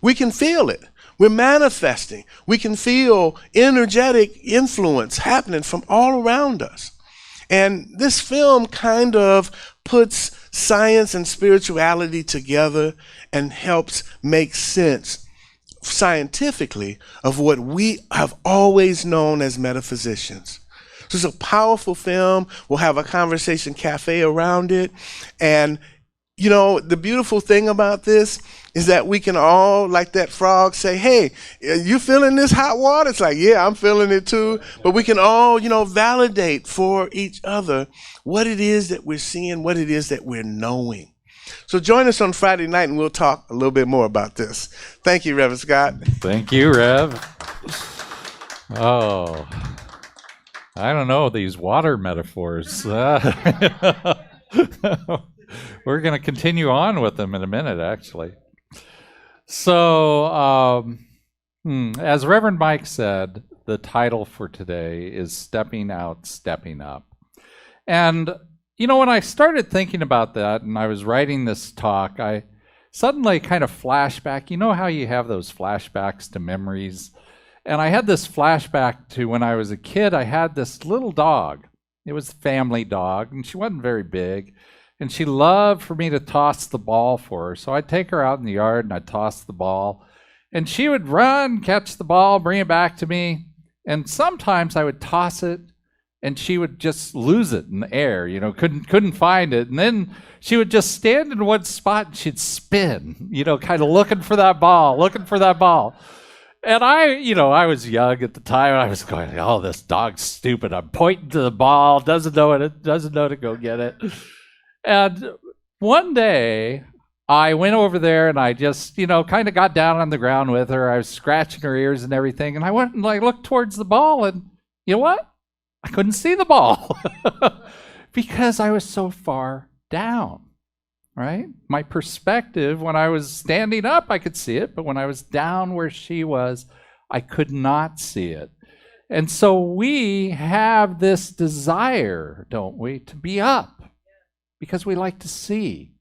B: We can feel it. We're manifesting. We can feel energetic influence happening from all around us. And this film kind of puts science and spirituality together and helps make sense scientifically of what we have always known as metaphysicians. So it's a powerful film. We'll have a conversation cafe around it. And you know, the beautiful thing about this is that we can all, like that frog, say, hey, you feeling this hot water? It's like, yeah, I'm feeling it too. But we can all, you know, validate for each other what it is that we're seeing, what it is that we're knowing. So join us on Friday night and we'll talk a little bit more about this. Thank you, Reverend Scott.
D: Thank you, Rev. Oh, I don't know, these water metaphors. We're going to continue on with them in a minute, actually. So, as Reverend Mike said, the title for today is Stepping Out, Stepping Up. And, you know, when I started thinking about that and I was writing this talk, I suddenly kind of flashback. You know how you have those flashbacks to memories? And I had this flashback to when I was a kid. I had this little dog. It was a family dog, and she wasn't very big. And she loved for me to toss the ball for her. So I'd take her out in the yard and I'd toss the ball. And she would run, catch the ball, bring it back to me. And sometimes I would toss it and she would just lose it in the air, you know, couldn't find it. And then she would just stand in one spot and she'd spin, you know, kind of looking for that ball. And I was young at the time. I was going, oh, this dog's stupid. I'm pointing to the ball, doesn't know to go get it. And one day I went over there and I just, you know, kind of got down on the ground with her. I was scratching her ears and everything. And I went and looked towards the ball, and you know what? I couldn't see the ball because I was so far down, right? My perspective, when I was standing up, I could see it. But when I was down where she was, I could not see it. And so we have this desire, don't we, to be up. Because we like to see.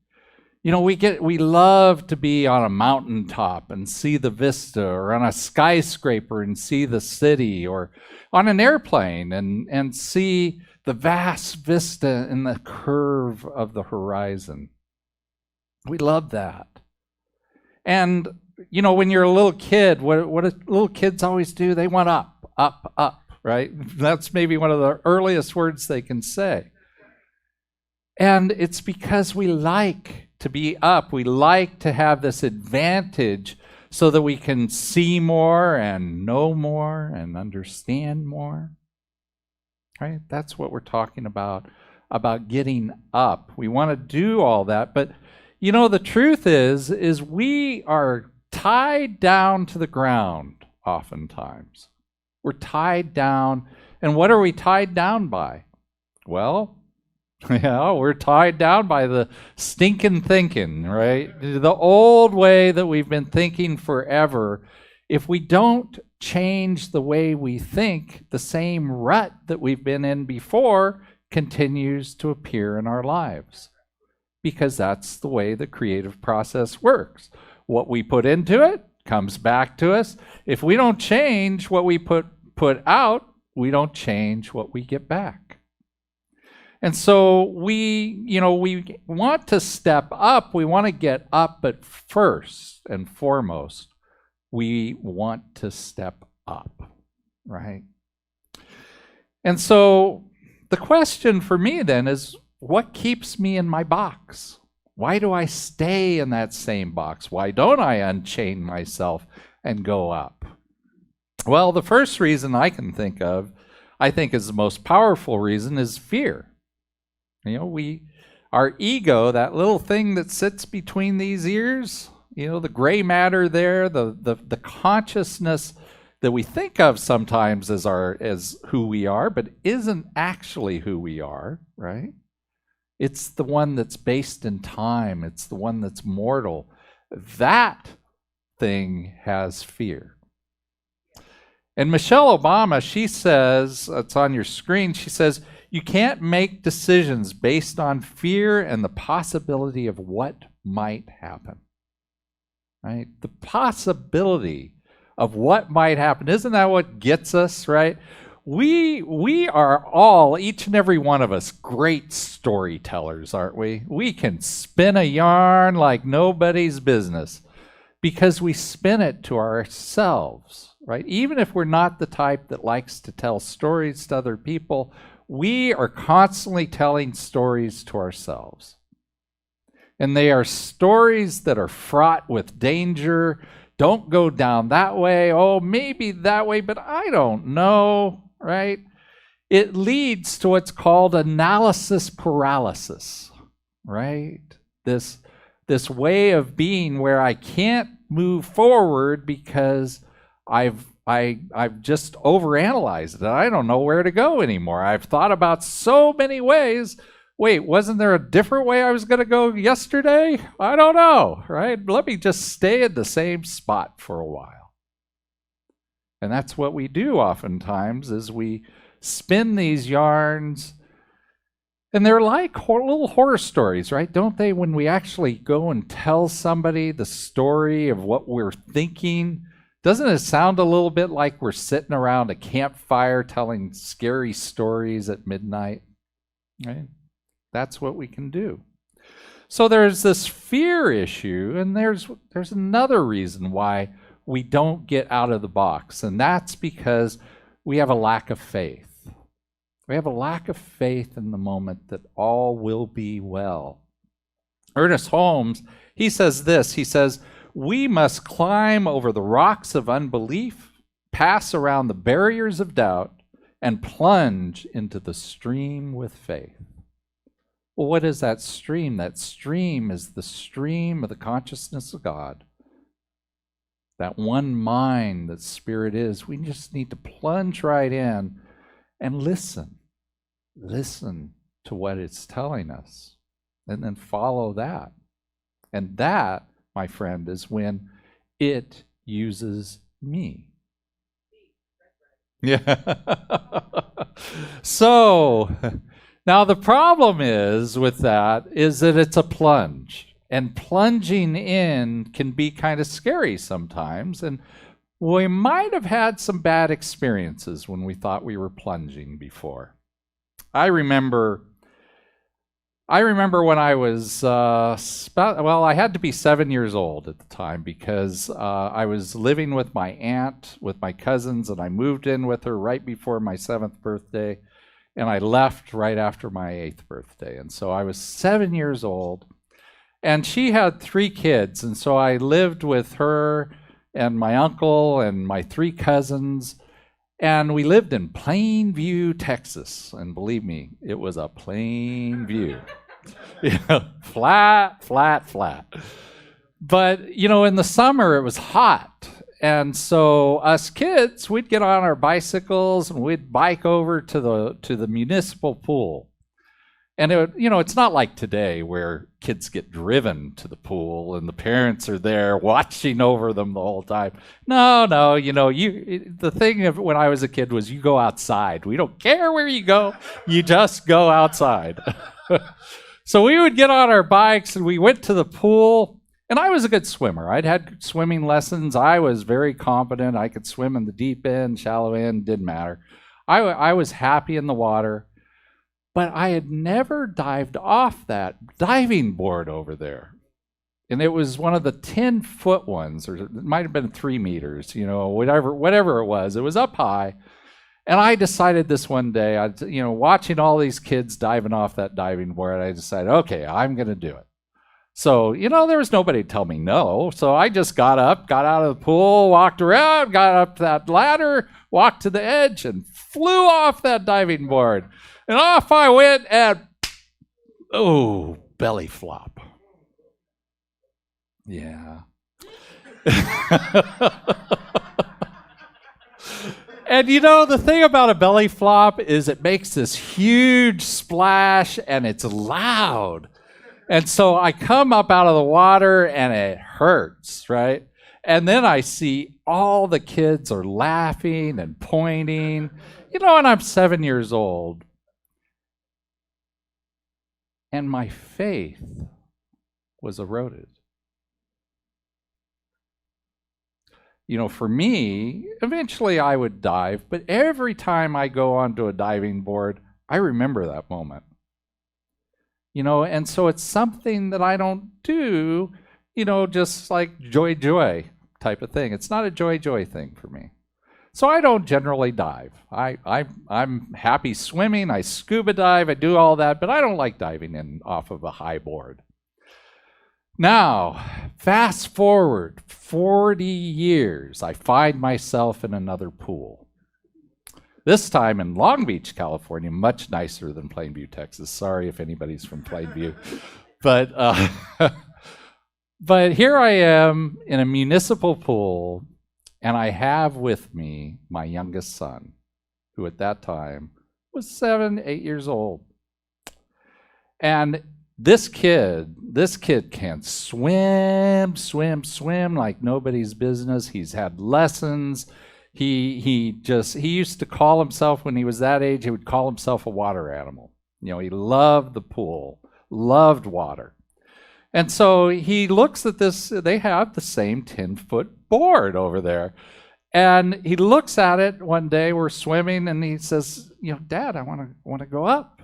D: You know, we love to be on a mountaintop and see the vista, or on a skyscraper and see the city, or on an airplane and see the vast vista in the curve of the horizon. We love that. And, you know, when you're a little kid, what do little kids always do? They want up, up, up, right? That's maybe one of the earliest words they can say. And it's because we like to be up. We like to have this advantage so that we can see more and know more and understand more. Right? That's what we're talking about getting up. We want to do all that. But, you know, the truth is we are tied down to the ground oftentimes. We're tied down. And what are we tied down by? Well, yeah, we're tied down by the stinking thinking, right? The old way that we've been thinking forever. If we don't change the way we think, the same rut that we've been in before continues to appear in our lives. Because that's the way the creative process works. What we put into it comes back to us. If we don't change what we put out, we don't change what we get back. And so we want to step up, we want to get up, but first and foremost, we want to step up, right? And so the question for me then is, what keeps me in my box? Why do I stay in that same box? Why don't I unchain myself and go up? Well, the first reason I can think of, I think is the most powerful reason, is fear. You know, our ego, that little thing that sits between these ears, you know, the gray matter there, the consciousness that we think of sometimes as who we are, but isn't actually who we are, right? It's the one that's based in time. It's the one that's mortal. That thing has fear. And Michelle Obama, she says, it's on your screen, she says, you can't make decisions based on fear and the possibility of what might happen. Right? The possibility of what might happen. Isn't that what gets us, right? We are all, each and every one of us, great storytellers, aren't we? We can spin a yarn like nobody's business because we spin it to ourselves, right? Even if we're not the type that likes to tell stories to other people, we are constantly telling stories to ourselves. And they are stories that are fraught with danger. Don't go down that way. Oh, maybe that way, but I don't know, right? It leads to what's called analysis paralysis, right? This way of being where I can't move forward because I've just overanalyzed it. I don't know where to go anymore. I've thought about so many ways. Wait, wasn't there a different way I was going to go yesterday? I don't know, right? Let me just stay in the same spot for a while. And that's what we do oftentimes, is we spin these yarns, and they're like little horror stories, right? Don't they? When we actually go and tell somebody the story of what we're thinking, doesn't it sound a little bit like we're sitting around a campfire telling scary stories at midnight, right? That's what we can do. So there's this fear issue, and there's another reason why we don't get out of the box, and that's because we have a lack of faith. We have a lack of faith in the moment that all will be well. Ernest Holmes, he says this, he says, "We must climb over the rocks of unbelief, pass around the barriers of doubt, and plunge into the stream with faith." Well, what is that stream? That stream is the stream of the consciousness of God. That one mind that Spirit is. We just need to plunge right in and listen. Listen to what it's telling us, and then follow that. And that, my friend, is when it uses me. Yeah. So, now the problem is with that is that it's a plunge. And plunging in can be kind of scary sometimes. And we might have had some bad experiences when we thought we were plunging before. I remember when I was, I had to be 7 years old at the time, because I was living with my aunt, with my cousins, and I moved in with her right before my 7th birthday, and I left right after my 8th birthday. And so I was 7 years old, and she had 3 kids, and so I lived with her and my uncle and my 3 cousins. And we lived in Plainview, Texas. And believe me, it was a plain view. Flat, flat, flat. But, in the summer it was hot. And so us kids, we'd get on our bicycles and we'd bike over to the municipal pool. And it's not like today where kids get driven to the pool and the parents are there watching over them the whole time. No, the thing of when I was a kid was you go outside. We don't care where you go. You just go outside. So we would get on our bikes and we went to the pool. And I was a good swimmer. I'd had swimming lessons. I was very confident. I could swim in the deep end, shallow end, didn't matter. I was happy in the water. But I had never dived off that diving board over there. And it was one of the 10-foot ones, or it might have been 3 meters, whatever it was. It was up high. And I decided this one day, watching all these kids diving off that diving board, I decided, okay, I'm going to do it. So, there was nobody to tell me no. So I just got up, got out of the pool, walked around, got up that ladder, walked to the edge, and flew off that diving board. And off I went, and belly flop. Yeah. And the thing about a belly flop is it makes this huge splash, and it's loud. And so I come up out of the water, and it hurts, right? And then I see all the kids are laughing and pointing, and I'm 7 years old. And my faith was eroded. For me, eventually I would dive, but every time I go onto a diving board, I remember that moment. And so it's something that I don't do, just like joy type of thing. It's not a joy thing for me. So I don't generally dive. I'm happy swimming, I scuba dive, I do all that, but I don't like diving in off of a high board. Now, fast forward 40 years, I find myself in another pool. This time in Long Beach, California, much nicer than Plainview, Texas. Sorry if anybody's from Plainview. But here I am in a municipal pool, and I have with me my youngest son, who at that time was 7, 8 years old. And this kid can swim like nobody's business. He's had lessons. He used to call himself, when he was that age, he would call himself a water animal. You know, he loved the pool, loved water. And so he looks at this, they have the same 10-foot board over there. And he looks at it one day, we're swimming, and he says, you know, Dad, I want to go up.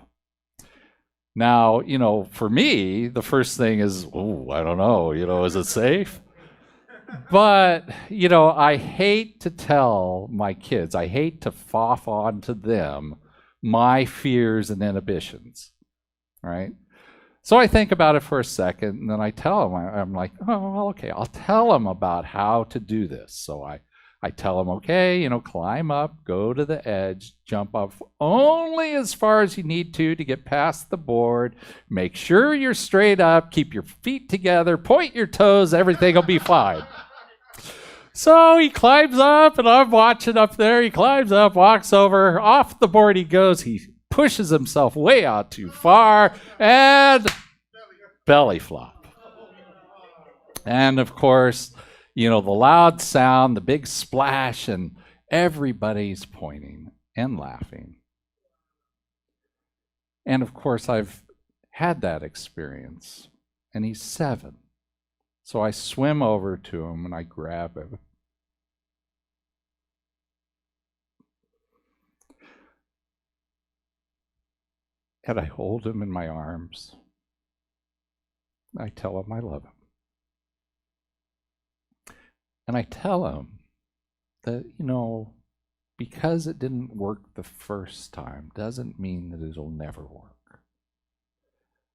D: Now, you know, for me, the first thing is, oh, I don't know, you know, is it safe? But, you know, I hate to tell my kids, I hate to faff on to them my fears and inhibitions, right? So I think about it for a second, and then I tell them, I'm like, oh, well, okay, I'll tell them about how to do this. So I tell them, okay, you know, climb up, go to the edge, jump off only as far as you need to get past the board. Make sure you're straight up, keep your feet together, point your toes, everything will be fine. So he climbs up, and I'm watching up there. He climbs up, walks over, off the board he goes. He pushes himself way out too far, and belly flop. And of course, you know, the loud sound, the big splash, and everybody's pointing and laughing. And of course, I've had that experience, and he's 7. So I swim over to him and I grab him. And I hold him in my arms. I tell him I love him. And I tell him that, you know, because it didn't work the first time doesn't mean that it'll never work.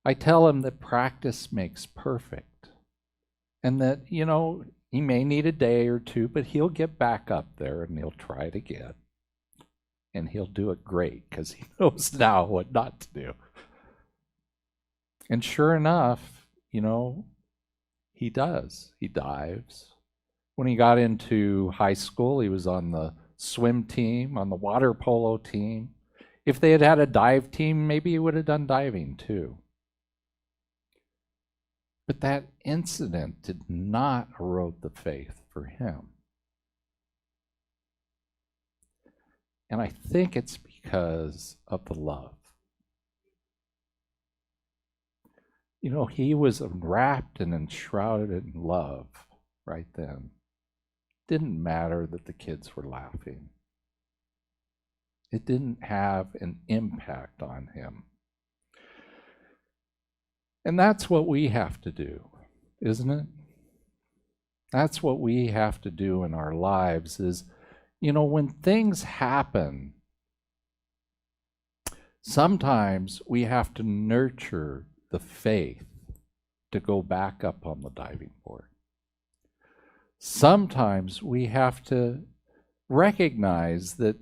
D: I tell him that practice makes perfect, and that, you know, he may need a day or two, but he'll get back up there and he'll try it again. And he'll do it great because he knows now what not to do. And sure enough, you know, he does. He dives. When he got into high school, he was on the swim team, on the water polo team. If they had had a dive team, maybe he would have done diving too. But that incident did not erode the faith for him. And I think it's because of the love. You know, he was wrapped and enshrouded in love right then. Didn't matter that the kids were laughing. It didn't have an impact on him. And that's what we have to do, isn't it? That's what we have to do in our lives is, you know, when things happen, sometimes we have to nurture the faith to go back up on the diving board. Sometimes we have to recognize that,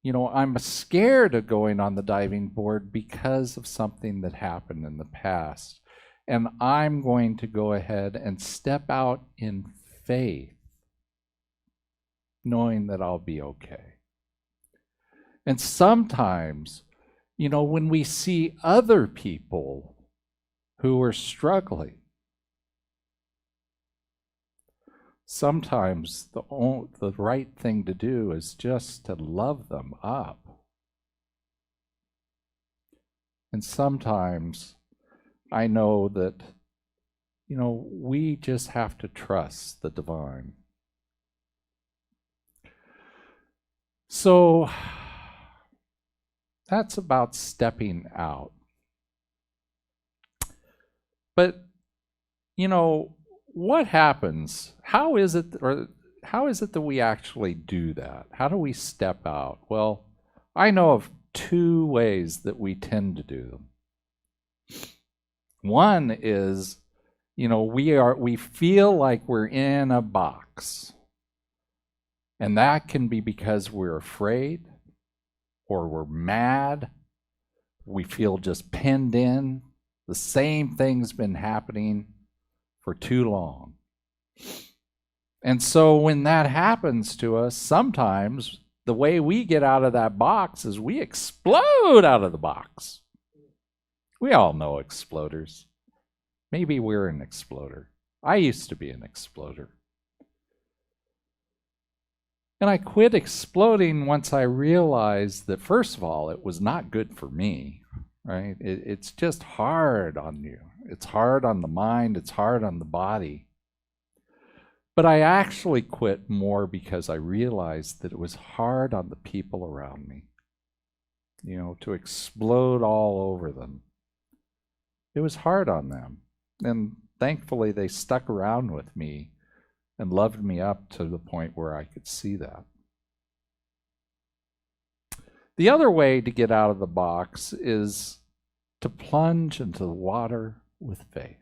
D: you know, I'm scared of going on the diving board because of something that happened in the past. And I'm going to go ahead and step out in faith, knowing that I'll be okay. And sometimes, you know, when we see other people who are struggling, sometimes the right thing to do is just to love them up. And sometimes I know that, you know, we just have to trust the divine. So that's about stepping out. But, you know, what happens? How is it that we actually do that? How do we step out? Well, I know of 2 ways that we tend to do them. One is we feel like we're in a box. And that can be because we're afraid or we're mad. We feel just pinned in. The same thing's been happening for too long. And so when that happens to us, sometimes the way we get out of that box is we explode out of the box. We all know exploders. Maybe we're an exploder. I used to be an exploder. And I quit exploding once I realized that, first of all, it was not good for me, right? It's just hard on you. It's hard on the mind. It's hard on the body. But I actually quit more because I realized that it was hard on the people around me, to explode all over them. It was hard on them. And thankfully, they stuck around with me and loved me up to the point where I could see that. The other way to get out of the box is to plunge into the water with faith.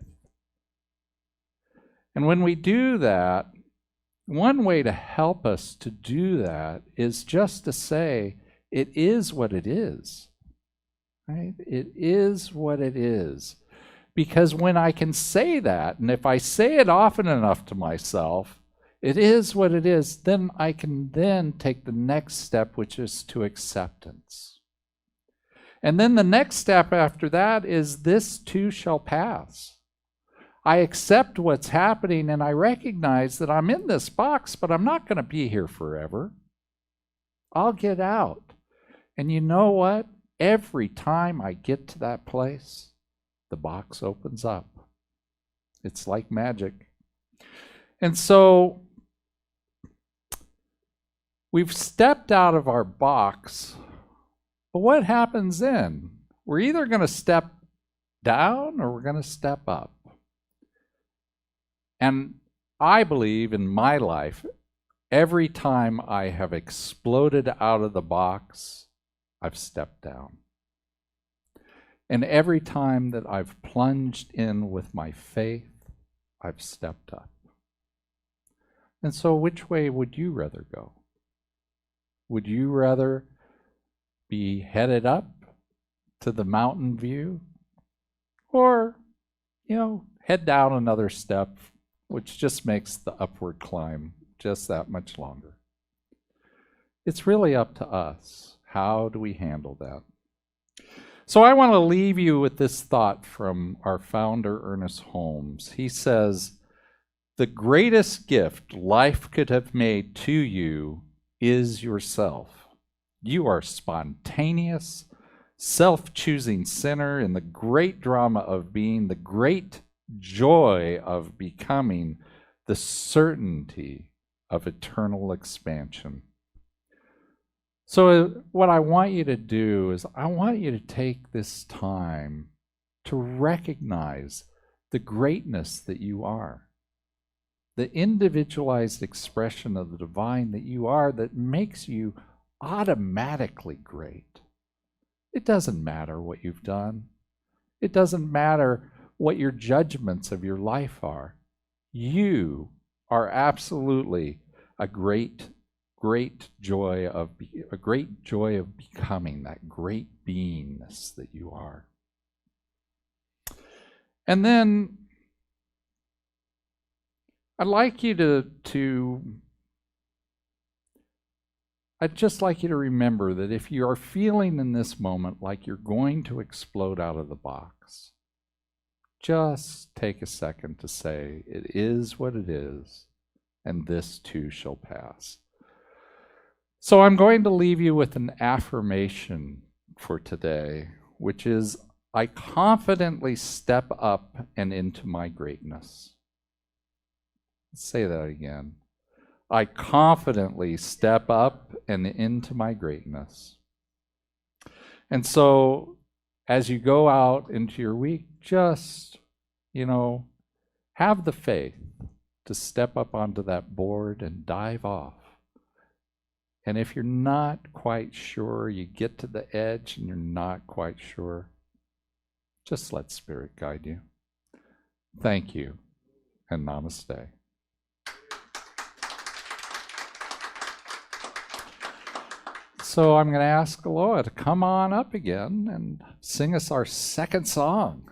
D: And when we do that, one way to help us to do that is just to say, it is what it is. Right? It is what it is. Because when I can say that, and if I say it often enough to myself, it is what it is, then I can then take the next step, which is to acceptance. And then the next step after that is, this too shall pass. I accept what's happening and I recognize that I'm in this box, but I'm not going to be here forever. I'll get out. And you know what? Every time I get to that place, the box opens up. It's like magic. And so we've stepped out of our box, but what happens then? We're either going to step down or we're going to step up. And I believe in my life, every time I have exploded out of the box, I've stepped down. And every time that I've plunged in with my faith, I've stepped up. And so which way would you rather go? Would you rather be headed up to the mountain view? Or, head down another step, which just makes the upward climb just that much longer? It's really up to us. How do we handle that? So I want to leave you with this thought from our founder, Ernest Holmes. He says, "The greatest gift life could have made to you is yourself. You are spontaneous, self-choosing sinner in the great drama of being, the great joy of becoming, the certainty of eternal expansion." So what I want you to do is I want you to take this time to recognize the greatness that you are, the individualized expression of the divine that you are, that makes you automatically great. It doesn't matter what you've done. It doesn't matter what your judgments of your life are. You are absolutely a great joy of becoming that great beingness that you are. And then I'd just like you to remember that if you are feeling in this moment like you're going to explode out of the box, just take a second to say, it is what it is, and this too shall pass. So I'm going to leave you with an affirmation for today, which is, I confidently step up and into my greatness. Let's say that again. I confidently step up and into my greatness. And so as you go out into your week, just, have the faith to step up onto that board and dive off. And if you're not quite sure, you get to the edge and you're not quite sure, just let Spirit guide you. Thank you. and namaste. So I'm going to ask Eloah to come on up again and sing us our second song.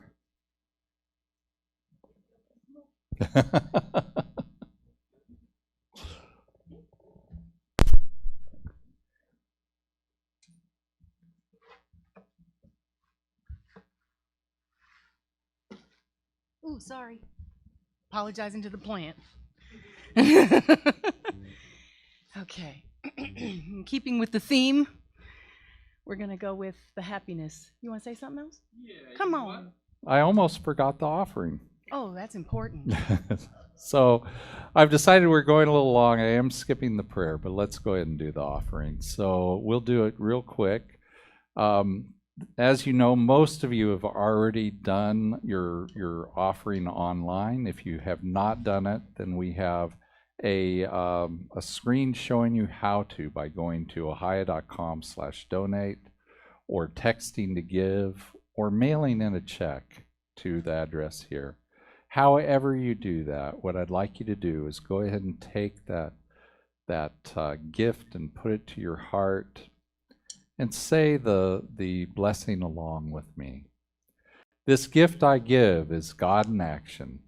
F: Ooh, sorry. Apologizing to the plant. Okay. In keeping with the theme, we're going to go with the happiness. You want to say something else? Yeah. Come on.
D: I almost forgot the offering.
F: Oh, that's important.
D: So I've decided we're going a little long. I am skipping the prayer, but let's go ahead and do the offering. So we'll do it real quick. As you know, most of you have already done your offering online. If you have not done it, then we have a screen showing you how to by going to ahiah.com/donate, or texting to give, or mailing in a check to the address here. However you do that, what I'd like you to do is go ahead and take that gift and put it to your heart and say the blessing along with me. This gift I give is God in action.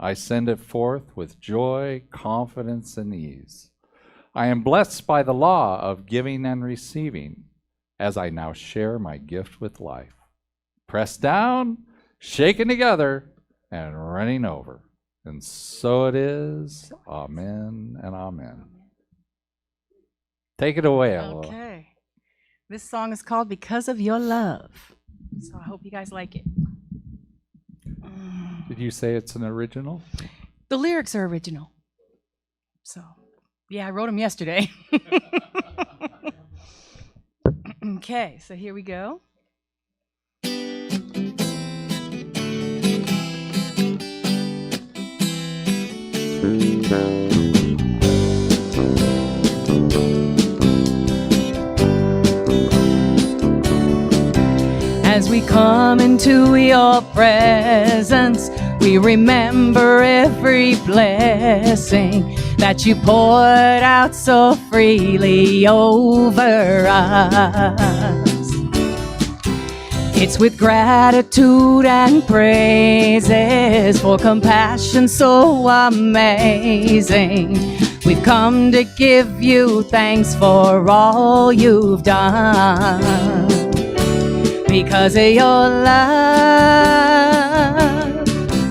D: I send it forth with joy, confidence, and ease. I am blessed by the law of giving and receiving as I now share my gift with life. Pressed down, shaken together, and running over. And so it is. Amen and amen. Take it away, Eloah.
F: Okay. This song is called Because of Your Love. So I hope you guys like it.
D: Did you say it's an original?
F: The lyrics are original. So, yeah, I wrote them yesterday. Okay, so here we go. As we come into your presence, we remember every blessing that you poured out so freely over us. It's with gratitude and praises for compassion so amazing. We've come to give you thanks for all you've done. Because of your love,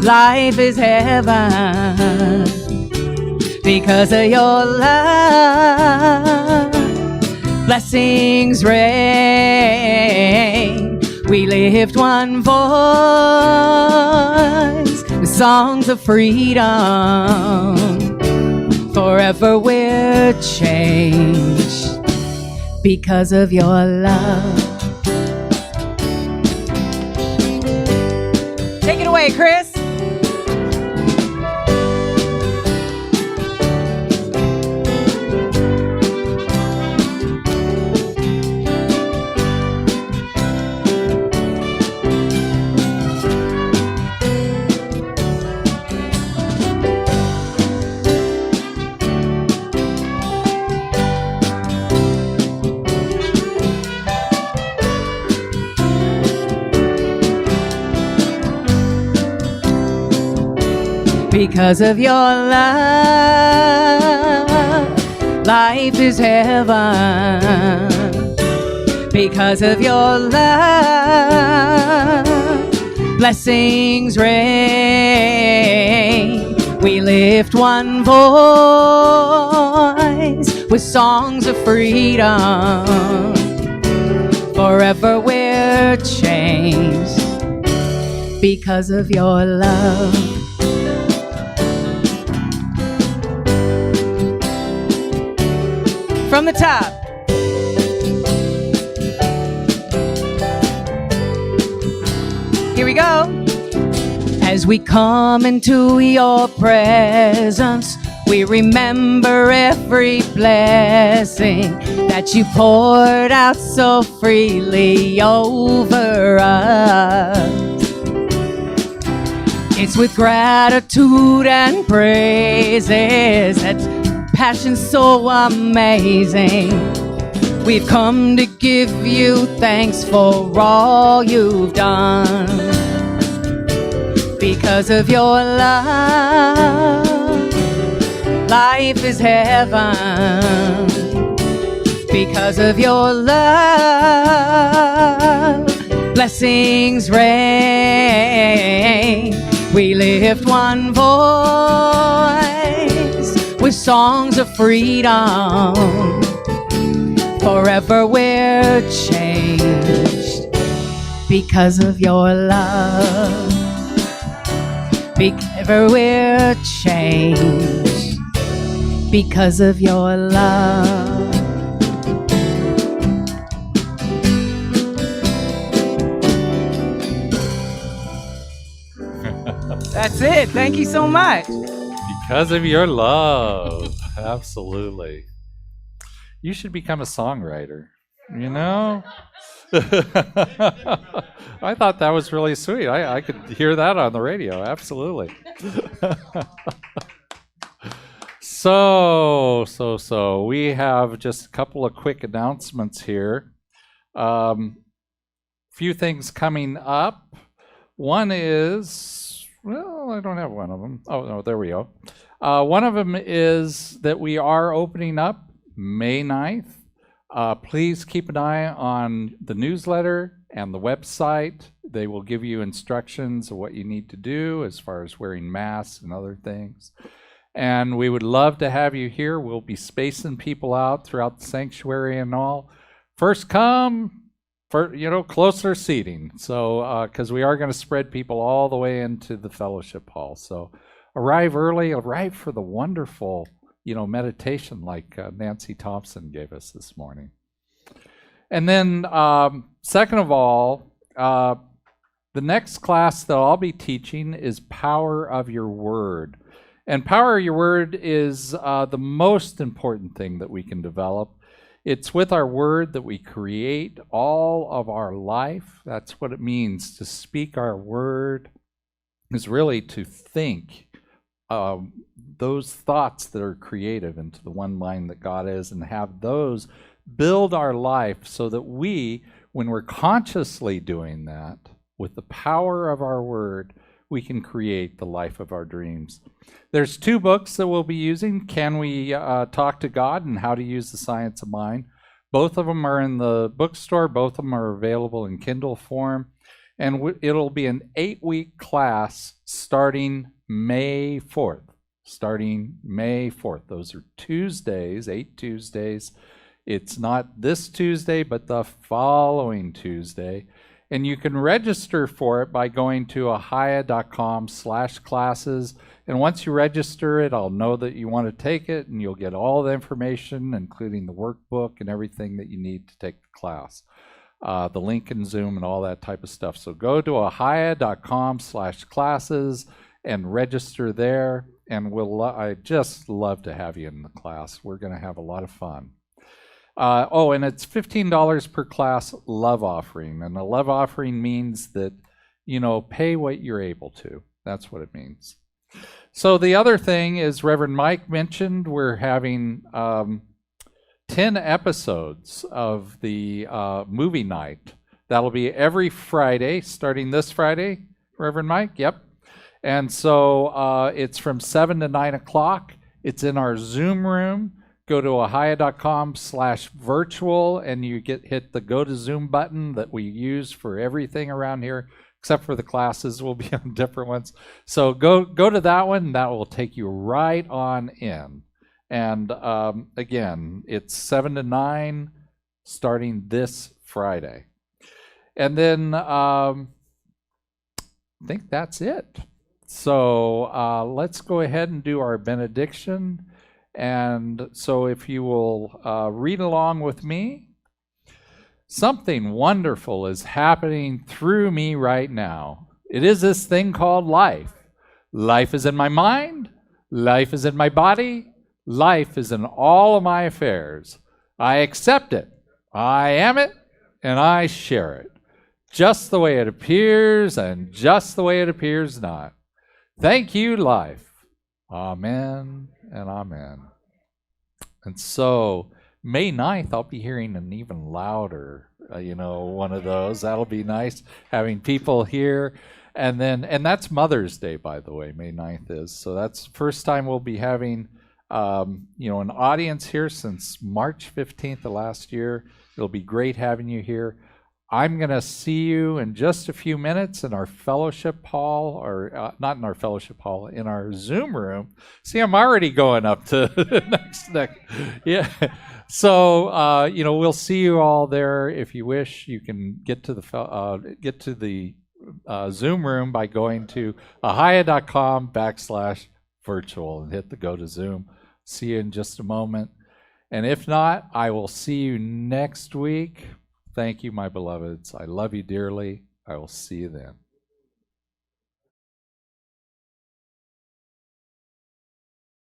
F: life is heaven. Because of your love, blessings rain. We lift one voice with songs of freedom. Forever we're changed because of your love. Take it away, Chris. Because of your love, life is heaven. Because of your love, blessings rain. We lift one voice with songs of freedom. Forever we're changed because of your love. From the top. Here we go. As we come into your presence, we remember every blessing that you poured out so freely over us.
E: It's with gratitude and praises that passion's so amazing. We've come to give you thanks for all you've done. Because of your love, life is heaven. Because of your love, blessings rain. We lift one voice with songs of freedom. Forever we're changed because of your love. Forever we're changed because of your love. That's it. Thank you so much.
D: Because of your love. Absolutely. You should become a songwriter, you know? I thought that was really sweet. I could hear that on the radio. Absolutely. So we have just a couple of quick announcements here. Few things coming up. One is, well, I don't have one of them. Oh, no, there we go. One of them is that we are opening up May 9th. Please keep an eye on the newsletter and the website. They will give you instructions of what you need to do as far as wearing masks and other things. And we would love to have you here. We'll be spacing people out throughout the sanctuary and all. First come, closer seating. So, because we are going to spread people all the way into the fellowship hall. So arrive early, arrive for the wonderful meditation like Nancy Thompson gave us this morning. And then second of all, the next class that I'll be teaching is Power of Your Word. And Power of Your Word is the most important thing that we can develop. It's with our word that we create all of our life. That's what it means to speak our word, is really to think those thoughts that are creative into the one mind that God is, and have those build our life so that we, when we're consciously doing that, with the power of our word, we can create the life of our dreams. There's 2 books that we'll be using, Can We Talk to God and How to Use the Science of Mind. Both of them are in the bookstore. Both of them are available in Kindle form. And it'll be an 8-week class starting May 4th. Those are Tuesdays, 8 Tuesdays. It's not this Tuesday, but the following Tuesday. And you can register for it by going to ahiah.com/classes. And once you register it, I'll know that you want to take it, and you'll get all the information, including the workbook and everything that you need to take the class. The link in Zoom and all that type of stuff. So go to ahiah.com/classes and register there. And I just love to have you in the class. We're going to have a lot of fun. And it's $15 per class love offering. And a love offering means that, pay what you're able to. That's what it means. So the other thing is, Reverend Mike mentioned, we're having 10 episodes of the movie night. That'll be every Friday, starting this Friday, Reverend Mike? Yep. And so it's from 7 to 9 o'clock. It's in our Zoom room. Go to ahiah.com/virtual, and you hit the Go to Zoom button that we use for everything around here, except for the classes. Will be on different ones. So go to that one, and that will take you right on in. And again, it's 7 to 9 starting this Friday. And then I think that's it. So let's go ahead and do our benediction. And so if you will read along with me. Something wonderful is happening through me right now. It is this thing called life. Life is in my mind. Life is in my body. Life is in all of my affairs. I accept it. I am it. And I share it. Just the way it appears and just the way it appears not. Thank you, life. Amen and amen. And so, May 9th, I'll be hearing an even louder, one of those. That'll be nice, having people here. And that's Mother's Day, by the way, May 9th is. So that's the first time we'll be having, an audience here since March 15th of last year. It'll be great having you here. I'm going to see you in just a few minutes in our fellowship hall, or not in our fellowship hall, in our Zoom room. See, I'm already going up to next. Yeah. So, we'll see you all there. If you wish, you can get to the Zoom room by going to ahiah.com/virtual and hit the go to Zoom. See you in just a moment. And if not, I will see you next week. Thank you, my beloveds. I love you dearly. I will see you then.